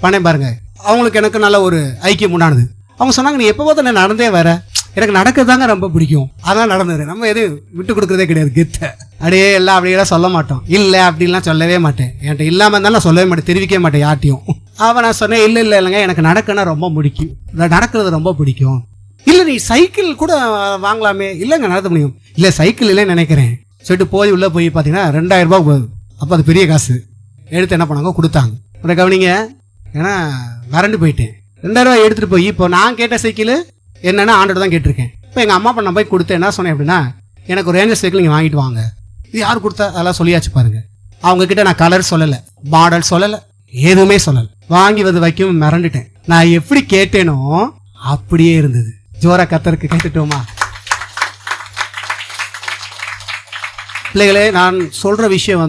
பண்ணேன் பாருங்க. அவங்களுக்கு எனக்கு நல்ல ஒரு ஐக்கியம் உண்டானது. அவங்க சொன்னாங்க, நீ எப்போ பார்த்து நான் நடந்தே வர, எனக்கு நடக்கிறதாங்க ரொம்ப பிடிக்கும், அதான் நடந்தது. நம்ம எதுவும் விட்டு கொடுக்குறதே கிடையாது, கித்த அப்படியே எல்லாம் அப்படியெல்லாம் சொல்ல மாட்டோம். இல்லை அப்படின்லாம் சொல்லவே மாட்டேன், என்கிட்ட இல்லாமல் இருந்தாலும் நான் சொல்லவே மாட்டேன், தெரிவிக்கவே மாட்டேன் யார்ட்டையும். அவன் நான் சொன்னேன், இல்லைங்க எனக்கு நடக்கன்னா ரொம்ப பிடிக்கும், நடக்கிறது ரொம்ப பிடிக்கும். இல்லை நீ சைக்கிள் கூட வாங்கலாமே, இல்லைங்க நடத்த முடியும், இல்லை சைக்கிள் இல்லைன்னு நினைக்கிறேன் சொல்லிட்டு போய் உள்ள போய் பார்த்தீங்கன்னா 2000 ரூபாய் போகுது. அப்போ அது பெரிய காசு. எடுத்து என்ன பண்ணாங்க, கொடுத்தாங்க. உடனே கவனிங்க, ஏன்னா மறந்து போயிட்டேன். 2000 ரூபாய் எடுத்துட்டு போய் இப்போ நான் கேட்ட சைக்கிள் என்னன்னா ஆண்டோட தான் கேட்டிருக்கேன். இப்போ எங்கள் அம்மா பண்ண போய் கொடுத்தேன். என்ன சொன்னேன் அப்படின்னா, எனக்கு ஒரு ரேஞ்சர் சைக்கிள் நீங்கள் வாங்கிட்டு வாங்க. இது யார் கொடுத்தா அதெல்லாம் சொல்லியாச்சு பாருங்க. அவங்க கிட்ட நான் கலர் சொல்லலை, மாடல் சொல்லலை, எதுவுமே சொல்லலை. வாங்கி வந்து வைக்கவும் மறந்துட்டேன். நான் எப்படி கேட்டேனோ அப்படியே இருந்தது. ஜோரா கர்த்தருக்கு கேட்டுட்டோமா? பிள்ளைகளே, நான் சொல்ற விஷயம்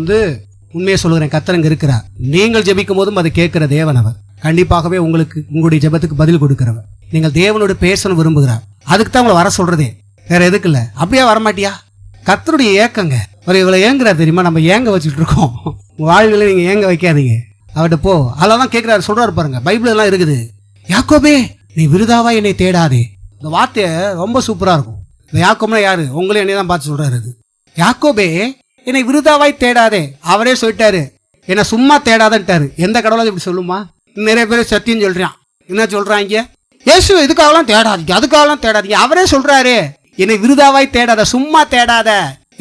உண்மையை சொல்லுகிறேன், கர்த்தர் இங்க இருக்கிறார். நீங்கள் ஜெபிக்கும் போதும் அதை கேட்கிற தேவன் அவர். கண்டிப்பாகவே உங்களுக்கு உங்களுடைய ஜெபத்துக்கு பதில் கொடுக்கிறவர். நீங்கள் தேவனோடு பேசணும் விரும்புகிறார். அதுக்கு தான் உங்களை வர சொல்றதே, வேற எதுக்கு இல்லை. அப்படியே வரமாட்டியா? கர்த்தருடைய ஏக்கங்க. ஒரு இவ்வளவு ஏங்குறாரு தெரியுமா? நம்ம ஏங்க வச்சுட்டு இருக்கோம். வாழ்வில் நீங்க ஏங்க வைக்காதீங்க, அவர்கிட்ட போ. அதெல்லாம் கேட்கிறாரு, சொல்றாரு பாருங்க. பைபிள் எல்லாம் இருக்குது. யாக்கோபே நீ விருதாவா என்னை தேடாதே. இந்த வார்த்தை ரொம்ப சூப்பரா இருக்கும். இந்த யாக்கோப்னா யாரு? உங்களே என்னை தான் பார்த்து சொல்றாரு. இது யாக்கோபே என்னை விருதாவாய் தேடாதே. அவரே சொல்லிட்டாரு, என்ன சும்மா தேடாதன்ட்டாரு. எந்த கடவுளாவது இப்படி சொல்லுமா? நிறைய பேர் சத்தியம் சொல்றான். என்ன சொல்றாங்க? இயேசு இதுக்காகலாம் தேடாதீங்க, அதுக்காகலாம் தேடாதீங்க. அவரே சொல்றாரு, என்னை விருதாவாய் தேடாத, சும்மா தேடாத,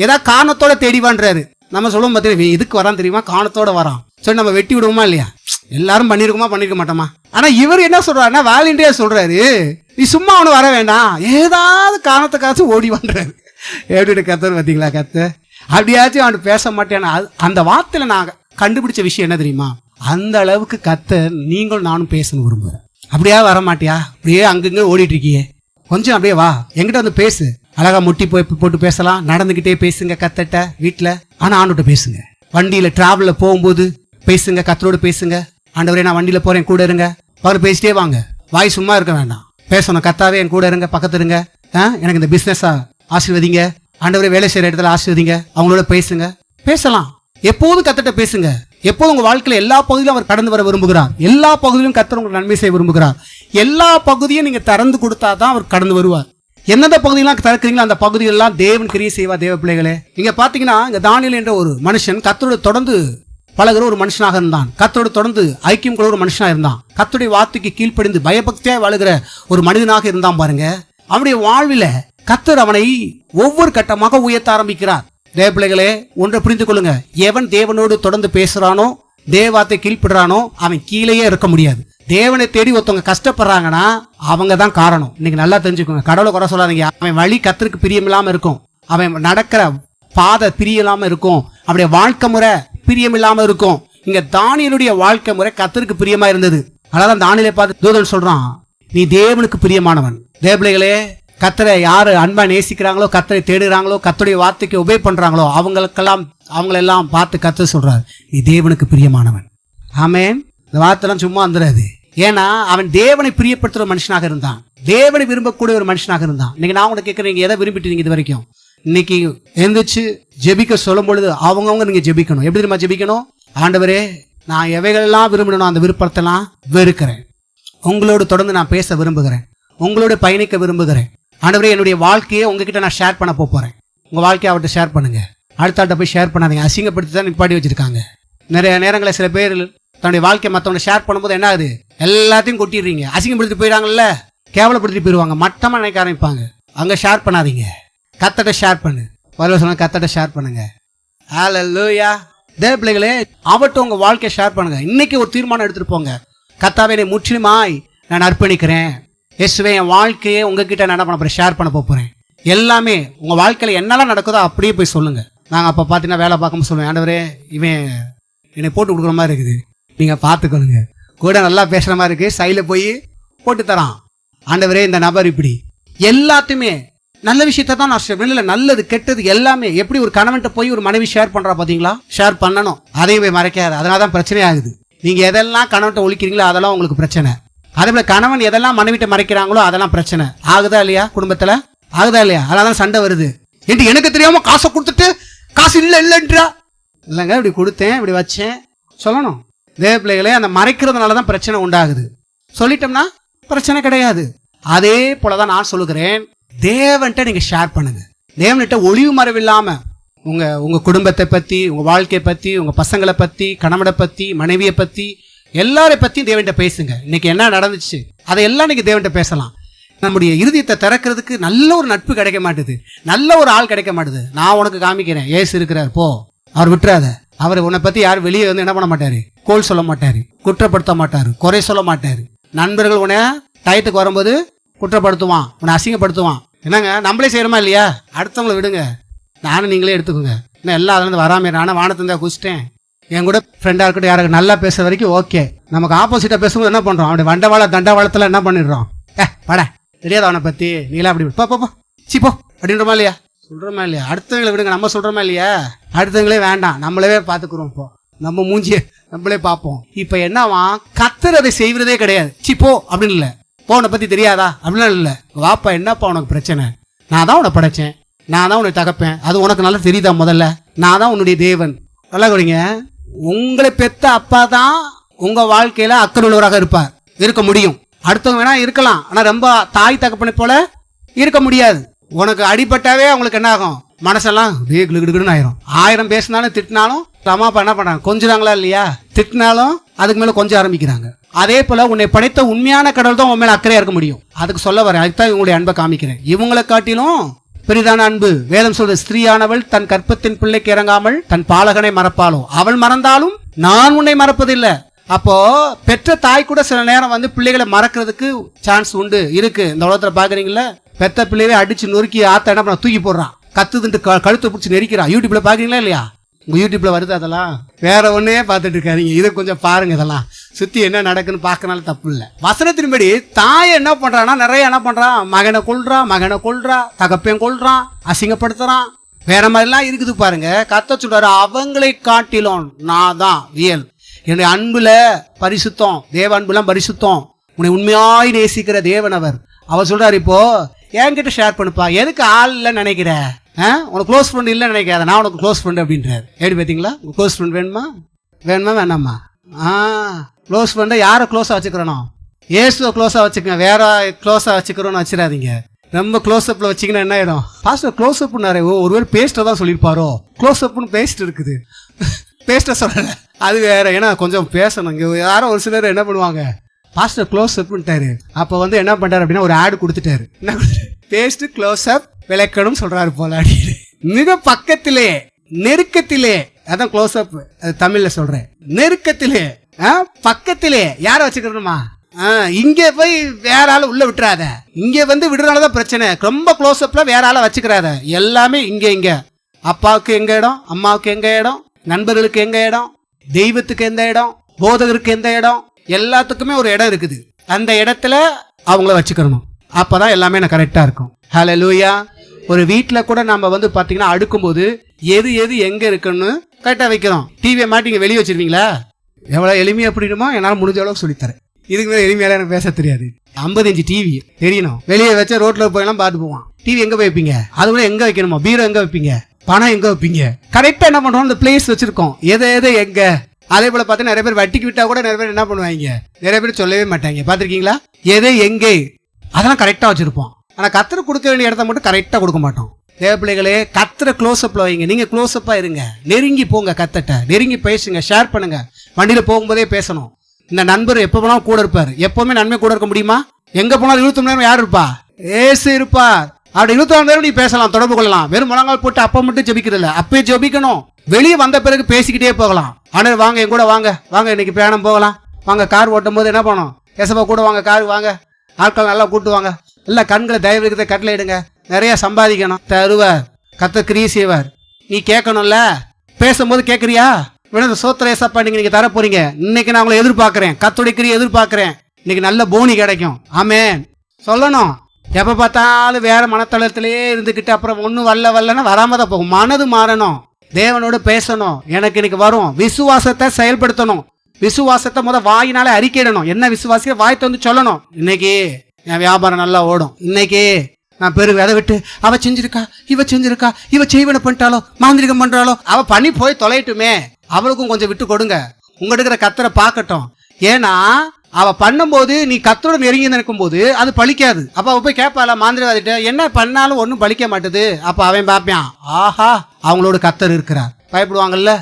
ஏதாவது காரணத்தோட தேடிவான்றாரு. நம்ம சொல்லுவோம் பார்த்தீங்கன்னா, எதுக்கு வரான் தெரியுமா? காரணத்தோட வரான். சரி, நம்ம வெட்டி விடுவோமா இல்லையா? எல்லாரும் பண்ணிருக்கோமா, பண்ணிருக்க மாட்டோமா? ஆனா இவர் என்ன சொல்றாருன்னா, வாலண்டியா சொல்றாரு, நீ சும்மா அவனு வர வேண்டாம், ஏதாவது காரணத்துக்காச்சும் ஓடிவான்றாரு. எப்படி கத்தர் பார்த்தீங்களா? கத்த அப்படியாச்சும் அவன் பேச மாட்டேன். அந்த வார்த்தையில நான் கண்டுபிடிச்ச விஷயம் என்ன தெரியுமா? அந்த அளவுக்கு கத்தர் நீங்களும் நானும் பேசணும் விரும்புகிறேன். அப்படியா வர மாட்டியா? அப்படியே அங்கங்க ஓடிட்டு இருக்கியே, கொஞ்சம் அப்படியே வா, என்கிட்ட வந்து பேசு. அழகா முட்டி போட்டு பேசலாம், நடந்துகிட்டே பேசுங்க கத்தட்ட வீட்டுல. ஆனா ஆண்டோட்ட பேசுங்க. வண்டியில டிராவல்ல போகும்போது பேசுங்க, கத்தரோடு பேசுங்க. ஆண்டவரே நான் வண்டியில போறேன், கூட இருங்க. அவர் பேசிட்டே வாங்க, வாய் சும்மா இருக்க வேண்டாம், பேசணும். கத்தாவே என் கூட இருங்க, பக்கத்து இருங்க. எனக்கு இந்த பிசினஸ் ஆசீர்வதிங்க ஆண்டவரே, வேலை செய்யற இடத்துல ஆசீர்வதிங்க. அவங்களோட பேசுங்க, பேசலாம். எப்போதும் கத்தட்ட பேசுங்க. எப்போதும் உங்க வாழ்க்கையில எல்லா பகுதியிலும் அவர் கடந்து வர விரும்புகிறார். எல்லா பகுதியிலும் கத்தர் உங்களுக்கு நன்மை செய்ய விரும்புகிறார். எல்லா பகுதியும் நீங்க திறந்து கொடுத்தாதான் அவர் கடந்து வருவார். எந்தெந்த பகுதியெல்லாம் திறக்கிறீங்களோ அந்த பகுதிகளெல்லாம் தேவன் கிரியை செய்வார். தேவ பிள்ளைகளே, இங்க பாத்தீங்கன்னா, இங்க தானியேல் என்ற ஒரு மனுஷன் கத்தரோடு தொடர்ந்து பழகிற ஒரு மனுஷனாக இருந்தான். கத்தரோடு தொடர்ந்து ஐக்கியம் கொள்ள ஒரு மனுஷனாக இருந்தான். கத்தருடைய வார்த்தைக்கு கீழ்ப்படிந்து பயபக்தியாய் வாழுகிற ஒரு மனிதனாக இருந்தான் பாருங்க. அவனுடைய வாழ்வில கத்தர் அவனை ஒவ்வொரு கட்டமாக உயர்த்த ஆரம்பிக்கிறார். தேவ பிள்ளைகளே, ஒன்றை புரிந்து கொள்ளுங்க. எவன் தேவனோடு தொடர்ந்து பேசுறானோ, தேவாத்தை கீழ்ப்படுறானோ, அவன் கீழேயே இருக்க முடியாது. தேவனை தேடி ஒருத்தவங்க கஷ்டப்படுறாங்கன்னா அவங்க தான் காரணம். இன்னைக்கு நல்லா தெரிஞ்சுக்கோங்க. கடவுளை குறை சொல்லாதீங்க. அவன் வழி கத்தருக்கு பிரியமில்லாம இருக்கும், அவன் நடக்கிற பாதை பிரியமில்லாம இருக்கும், அவனுடைய வாழ்க்கை முறை பிரியமில்லாம இருக்கும். இங்க தானியேலுடைய வாழ்க்கை முறை கத்தருக்கு பிரியமா இருந்தது. அதான் தானியேலை பார்த்து தூதன் சொல்றான், நீ தேவனுக்கு பிரியமானவன். தேவ பிள்ளைகளே, கத்தரை யாரு அன்பா நேசிக்கிறாங்களோ, கத்தரை தேடுகிறாங்களோ, கத்தருடைய வார்த்தைக்கு உபே பண்றாங்களோ, அவங்களெல்லாம் பார்த்து கத்தர் சொல்றாரு, நீ தேவனுக்கு பிரியமானவன். ஆமென். இந்த வார்த்தைலாம் சும்மா வந்துடாது. ஏன்னா அவன் தேவனை பிரியப்படுத்துற மனுஷனாக இருந்தான், தேவனை விரும்பக்கூடிய ஒரு மனுஷனாக இருந்தான். இன்னைக்கு நான் உங்களை கேட்கறேன், நீங்க எதை விரும்பிட்டீங்க இது வரைக்கும்? இன்னைக்கு எந்திரிச்சு ஜெபிக்க சொல்லும் பொழுது அவங்கவுங்க நீங்க ஜெபிக்கணும். எப்படி தெரியுமா ஜெபிக்கணும்? ஆண்டவரே, நான் எவைகளெல்லாம் விரும்பணும் அந்த விருப்பத்தெல்லாம் வெறுக்கிறேன். உங்களோடு தொடர்ந்து நான் பேச விரும்புகிறேன், உங்களோட பயணிக்க விரும்புகிறேன். ஆண்டவரே, என்னுடைய வாழ்க்கையை உங்ககிட்ட நான் ஷேர் பண்ண போறேன். உங்க வாழ்க்கையை அவர்கிட்ட ஷேர் பண்ணுங்க. அடுத்த ஆள்கிட்ட போய் ஷேர் பண்ணாதீங்க. அசிங்கப்படுத்தி தான் நிப்பாட்டி வச்சிருக்காங்க. நிறைய நேரங்களில் சில பேர் தன்னுடைய வாழ்க்கையை மற்றவங்க ஷேர் பண்ணும்போது என்ன ஆகுது? எல்லாத்தையும் கொட்டிடுறீங்க. அசிங்கப்படுத்தி போயிடாங்கல்ல, கேவலப்படுத்தி போயிடுவாங்க, மட்டமா நினைக்க ஆரம்பிப்பாங்க. அங்க ஷேர் பண்ணாதீங்க, கத்தட்ட ஷேர் பண்ணு. சொன்ன கத்தட்ட ஷேர் பண்ணுங்க. ஹல்லேலூயா. தேவ பிள்ளைகளே, அவர்கிட்ட உங்க வாழ்க்கையை ஷேர் பண்ணுங்க. இன்னைக்கு ஒரு தீர்மானம் எடுத்துட்டு போங்க. கர்த்தாவே, என்னை முற்றிலுமாய் நான் அர்ப்பணிக்கிறேன். இயேசுவே, என் வாழ்க்கையை உங்ககிட்ட நான் என்ன பண்ண போறேன்? ஷேர் பண்ண போறேன். எல்லாமே உங்க வாழ்க்கையில என்னெல்லாம் நடக்குதோ அப்படியே போய் சொல்லுங்க. நாங்க அப்ப பாத்தீங்கன்னா வேலை பார்க்கும்போது சொல்லுவேன், ஆண்டவரே, இவன் என்னை போட்டு கொடுக்குற மாதிரி இருக்குது, நீங்க பார்த்துக்கொள்ளுங்க. கூட நல்லா பேசுற மாதிரி இருக்கு, சைடில் போய் போட்டு தரான். ஆண்டவரே, இந்த நபர் இப்படி எல்லாத்தையுமே நல்ல விஷயத்தை தான் நான் வெளியில, நல்லது கெட்டது எல்லாமே. எப்படி ஒரு கணவன்கிட்ட போய் ஒரு மனைவி ஷேர் பண்றா பாத்தீங்களா? ஷேர் பண்ணணும், அதையும் போய் மறைக்காது. அதனாலதான் பிரச்சனை ஆகுது. நீங்க எதெல்லாம் கணவன்கிட்ட ஒழிக்கிறீங்களோ அதெல்லாம் உங்களுக்கு பிரச்சனை. அதே போல கணவன் எதெல்லாம் மனைவிட்ட மறைக்கிறாங்களோ அதெல்லாம் பிரச்சனை. ஆகுதா இல்லையா? குடும்பத்துல ஆகுதா இல்லையா? அதனாலதான் சண்டை வருது. என்று எனக்கு தெரியாம காசை கொடுத்துட்டு காசு இல்லைன்றா இல்லைங்க, இப்படி கொடுத்தேன், இப்படி வச்சேன் சொல்லணும். தேவ பிள்ளைகளே, அந்த மறைக்கிறதுனாலதான் பிரச்சனை உண்டாகுது. சொல்லிட்டோம்னா பிரச்சனை கிடையாது. அதே போலதான் நான் சொல்லுகிறேன், தேவன்கிட்ட நீங்க ஷேர் பண்ணுங்க. தேவன்கிட்ட ஒளிவு மறைவில்லாம உங்க குடும்பத்தை பத்தி, உங்க வாழ்க்கையை பத்தி, உங்க பசங்களை பத்தி, கணவனை பத்தி, மனைவியை பத்தி, எல்லாரை பத்தியும் தேவன்கிட்ட பேசுங்க. இன்னைக்கு என்ன நடந்துச்சு அதையெல்லாம் நீங்க தேவன்கிட்ட பேசலாம். நம்முடைய இருதயத்தை திறக்கிறதுக்கு நல்ல ஒரு நட்பு கிடைக்க மாட்டுது, நல்ல ஒரு ஆள் கிடைக்க மாட்டுது. நான் உனக்கு காமிக்கிறேன், ஏசு இருக்கிறார், போ. அவர் விட்டுறாத. அவர் உன்னை பத்தி யாரும் வெளியே வந்து என்ன பண்ண மாட்டாரு? கோல் சொல்ல மாட்டாரு, குற்றப்படுத்த மாட்டாரு, குறை சொல்ல மாட்டாரு. நண்பர்கள் உன்னை டயத்துக்கு வரும்போது குற்றப்படுத்துவான், உன்னை அசிங்கப்படுத்துவான். என்னங்க, நம்மளே செய்யறோமா இல்லையா? அடுத்தவங்களை விடுங்க, நானும் நீங்களே எடுத்துக்கோங்க. இன்னும் எல்லாம் அதுல இருந்து வராம, நானும் வானத்திருந்தா குச்சிட்டேன். என் கூட ஃப்ரெண்டா இருக்கட்டும், யாருக்கு நல்லா பேசுற வரைக்கும் ஓகே. நமக்கு ஆப்போசிட்டா பேசும்போது என்ன பண்றோம்? அவனுடைய வண்டவாள தண்டவாளத்துல என்ன பண்ணிடுறோம்? பட தெரியாது அவனை பத்தி, நீங்களா அப்படி போ சிப்போ அப்படின்றமா இல்லையா? சொல்றோமா இல்லையா? அடுத்தவங்களை விடுங்க, நம்ம சொல்றோமா இல்லையா? அடுத்தவங்களே வேண்டாம், நம்மளவே பாத்துக்கிறோம். இப்போ நம்ம மூஞ்சிய நம்மளே பார்ப்போம். இப்ப என்னவா, கர்த்தர் அதை செய்வதே கிடையாது. சி போ அப்படின்னு இல்ல, போனை பத்தி தெரியாதா அப்படிலாம் இல்ல. வாப்பா என்னப்பா உனக்கு பிரச்சனை, நான் தான் உன்னை படைச்சேன், நான் தான் உன்னை தகப்பேன், அது உனக்கு நல்லா தெரியுதா, முதல்ல நான் தான் உன்னுடைய தேவன். நல்லா கொடுங்க, உங்களை பெத்த அப்பா தான் உங்க வாழ்க்கையில அக்கறை உள்ளவராக இருக்க முடியும். அடுத்தவங்க வேணா இருக்கலாம், ஆனா ரொம்ப தாய் தகப்பனை போல இருக்க முடியாது. உனக்கு அடிபட்டாவே அவங்களுக்கு என்ன ஆகும், மனசெல்லாம் கிடுகிடுன்னு ஆயிரும். 1000 பேசினாலும் திட்டினாலும் அம்மா அப்பா என்ன பண்றாங்க, கொஞ்சிறாங்களா இல்லையா, திட்டினாலும் அதுக்கு மேல கொஞ்சம் ஆரம்பிக்கிறாங்க. அதே போல உன்னை படைத்த உண்மையான கடவுள் தான் உன் மேல அக்கறையா இருக்க முடியும். அதுக்கு சொல்ல வரேன், அதுதான் இவங்களுடைய அன்பை காமிக்கிறேன். இவங்களை காட்டிலும் பெரிதான அன்பு வேதம் சொல்ற, ஸ்திரீயானவள் தன் கற்பத்தின் பிள்ளைக்கு இறங்காமல் தன் பாலகனை மறப்பாளோ, அவள் மறந்தாலும் நான் உன்னை மறப்பதில்லை. அப்போ பெற்ற தாய் கூட சில நேரம் வந்து பிள்ளைகளை மறக்கிறதுக்கு சான்ஸ் உண்டு, இருக்கு. இந்த உலகத்துல பாக்குறீங்களா, பெத்த பிள்ளையே அடிச்சு நொறுக்கி ஆத்த என்ன பண்ண தூக்கி போடுறான், கத்துதுட்டு கழுத்தை பிடிச்சி நெரிக்கிறான். யூடியூப்ல பாக்குறீங்களா இல்லையா, உங்க யூடியூப்ல வருது. அதெல்லாம் வேற ஒன்னே பார்த்துட்டு இருக்காதீங்க, இதை கொஞ்சம் பாருங்க. இதெல்லாம் சுத்தி என்ன நடக்குன்னு பார்க்கறனால தப்பு இல்லை. வசனத்தின்படி தாய் என்ன பண்றான்னா, நிறைய என்ன பண்றான், மகனை கொல்றா, தகப்பையும் கொல்றான், அசிங்கப்படுத்துறான், வேற மாதிரிலாம் இருக்குது பாருங்க. கர்த்தர் சொல்றாரு, அவங்களை காட்டிலும் நான் தான் ரியல். என்னுடைய அன்புல பரிசுத்தம், தேவ அன்புலாம் பரிசுத்தம், உன்னை உண்மையாய் நேசிக்கிற தேவன் அவர். அவர் சொல்றாரு, இப்போ என்கிட்ட ஷேர் பண்ணுப்பா, எதுக்கு ஆள் இல்லைன்னு நினைக்கிற, உனக்கு க்ளோஸ் ஃப்ரெண்ட் இல்லைன்னு நினைக்காத, நான் உனக்கு க்ளோஸ் ஃப்ரெண்ட் அப்படின்றாரு. எப்படி பார்த்தீங்களா, க்ளோஸ் ஃப்ரெண்ட் வேணுமா வேணாமா? க்ளோஸ் ஃப்ரெண்டை யாரை க்ளோஸாக வச்சுக்கிறோம், ஏசுவை க்ளோஸாக வச்சுக்கோங்க, வேற க்ளோஸாக வச்சுக்கிறோன்னு வச்சிடாதீங்க. ரொம்ப க்ளோஸ் அப்ல வச்சிங்கன்னா என்ன ஆயிடும், பாஸ்டர் க்ளோஸ் அப்னாரு, ஒருவேளை பேஸ்ட்டை தான் சொல்லியிருப்பாரோ, க்ளோஸ் அப்னு பேஸ்ட் இருக்குது, பேஸ்ட்டை சொல்லலை, அது வேற. ஏன்னா கொஞ்சம் பேசணும். இங்கே யாரோ ஒரு சிலர் என்ன பண்ணுவாங்க, பாஸ்டர் க்ளோஸ் அப்ட்டாரு, அப்போ வந்து என்ன பண்றாரு அப்படின்னா ஒரு ஆடு கொடுத்துட்டாரு, என்ன கொடுத்துரு, பேஸ்ட் க்ளோஸ் அப் விளக்கணும் சொல்றாரு போல அப்படின்னு. மிக பக்கத்திலே நெருக்கத்திலே, அதான் க்ளோஸ் அப், அது தமிழ்ல சொல்றேன், நெருக்கத்திலே பக்கத்திலே யார வச்சுக்கணுமா, இங்க போய் வேற ஆளை உள்ள விட்டுறாத, இங்க வந்து விடுறதுனாலதான் பிரச்சனை. ரொம்ப க்ளோஸ் அப்ல வேற ஆளை வச்சுக்கிறாத, எல்லாமே இங்க அப்பாவுக்கு எங்க இடம், அம்மாவுக்கு எங்க இடம், நண்பர்களுக்கு எங்க இடம், தெய்வத்துக்கு எந்த இடம், போதகருக்கு எந்த இடம், எல்லாத்துக்குமே ஒரு இடம் இருக்குது. அந்த இடத்துல அவங்கள வச்சுக்கணும், அப்பதான் எல்லாமே கரெக்டா இருக்கும். ஹல்லேலூயா. ஒரு வீட்டில் கூட நம்ம வந்து பாத்தீங்கன்னா அடுக்கும்போது எது எங்க இருக்குன்னு கரெக்டா வைக்கிறோம். டிவியை மாட்டி இங்க வெளியே வச்சிருவீங்களா, எவ்வளவு எளிமையா அப்படின்னுமோ என்னால முடிஞ்ச அளவுக்கு சொல்லித்தரேன். இதுக்கு மேலே எளிமையால எனக்கு பேச தெரியாது. 50 இன்ச்சு டிவி தெரியணும், வெளியே வச்சா ரோட்ல போயெல்லாம் பார்த்து போவான். டிவி எங்க வைப்பீங்க, அது கூட எங்க வைக்கணுமோ, பீரோ எங்க வைப்பீங்க, பணம் எங்க வைப்பீங்க, கரெக்டா என்ன பண்றோம், இந்த பிளேஸ் வச்சிருக்கோம், எது எங்க. அதே போல பார்த்தா நிறைய பேர் வட்டிக்கு விட்டா கூட நிறைய பேர் என்ன பண்ணுவாங்க, நிறைய பேர் சொல்லவே மாட்டாங்க. பாத்திருக்கீங்களா, எது எங்கே அதெல்லாம் கரெக்டா வச்சிருப்போம். ஆனா கர்த்தர் கொடுக்க வேண்டிய இடத்த மட்டும் கரெக்டா கொடுக்க மாட்டோம். தேவ பிள்ளைகளே, கர்த்தரை க்ளோஸ் அப்ல வைங்க. நீங்க க்ளோஸ் அப்பா இருங்க, நெருங்கி போங்க, கர்த்தர்ட்ட நெருங்கி பேசுங்க, ஷேர் பண்ணுங்க. வண்டியில போகும்போதே பேசணும். இந்த நண்பர் எப்ப போனாலும் கூட இருப்பார். எப்பவுமே நன்மை கூட இருக்க முடியுமா? எங்க போனாலும் 24 மணி நேரம் யார் இருப்பா, ஏசு இருப்பார். அப்படி 24 நேரம் நீ பேசலாம், தொடர்பு கொள்ளலாம். வெறும் முழங்கால் போட்டு அப்ப மட்டும் ஜெபிக்கிறதில்ல, அப்பயே ஜெபிக்கணும். வெளியே வந்த பிறகு பேசிக்கிட்டே போகலாம். ஆனால் வாங்க, என் கூட வாங்க, இன்னைக்கு பிரயாணம் போகலாம் வாங்க. கார் ஓட்டும் போது என்ன பண்ணணும், எசப்பா கூட வாங்க, கார் வாங்க, ஆட்கள் நல்லா கூட்டுவாங்க. இல்லை கண்களை தயவு இருக்கிறத கட்டில இடுங்க, நிறைய சம்பாதிக்கணும், தருவார், கர்த்தர் கிரியை செய்வார். நீ கேட்கணும்ல, பேசும்போது கேட்கறியா, வேணும் சோத்திர ஏசப்பா நீங்க தர போறீங்க, இன்னைக்கு நான் உங்களை எதிர்பார்க்கிறேன், கர்த்தருடைய கிரியை எதிர்பார்க்கிறேன், இன்னைக்கு நல்ல போனி கிடைக்கும், ஆமென் சொல்லணும். எப்ப பார்த்தாலும் வேற மனத்தளத்திலேயே இருந்துகிட்டு அப்புறம் ஒன்னும் வரலன்னா வராம தான் போகும். மனது மாறணும், தேவனோடு பேசணும். எனக்கு இன்னைக்கு வரும் விசுவாசத்தை செயல்படுத்தணும். விசுவாசத்தை வாயினால அறிக்கையிடணும். என்ன விசுவாசிக்க வாய்த்து வந்து சொல்லணும். இன்னைக்கு என் வியாபாரம் நல்லா ஓடும், இன்னைக்கு நான் பெருகு. அதை விட்டு அவ செஞ்சிருக்கா, இவ செய்வன பண்ணிட்டாலோ, மாந்திரிகம் பண்றாளோ, அவ பண்ணி போய் தொலைட்டுமே, அவளுக்கும் கொஞ்சம் விட்டு கொடுங்க. உங்க இருக்கிற கர்த்தரை பார்க்கட்டும். ஏன்னா அவ பண்ணும்போது நீ கர்த்தரோட நெருங்கி நிற்கும் போது அது பழிக்காது. அப்ப அவ போய் கேட்பாள மாந்திரவாதிட்ட, என்ன பண்ணாலும் ஒன்னும் பழிக்க மாட்டுது. அப்ப அவன் பார்ப்பான், ஆஹா அவங்களோட கர்த்தர் இருக்கிறார். பயப்படுவாங்கல்ல,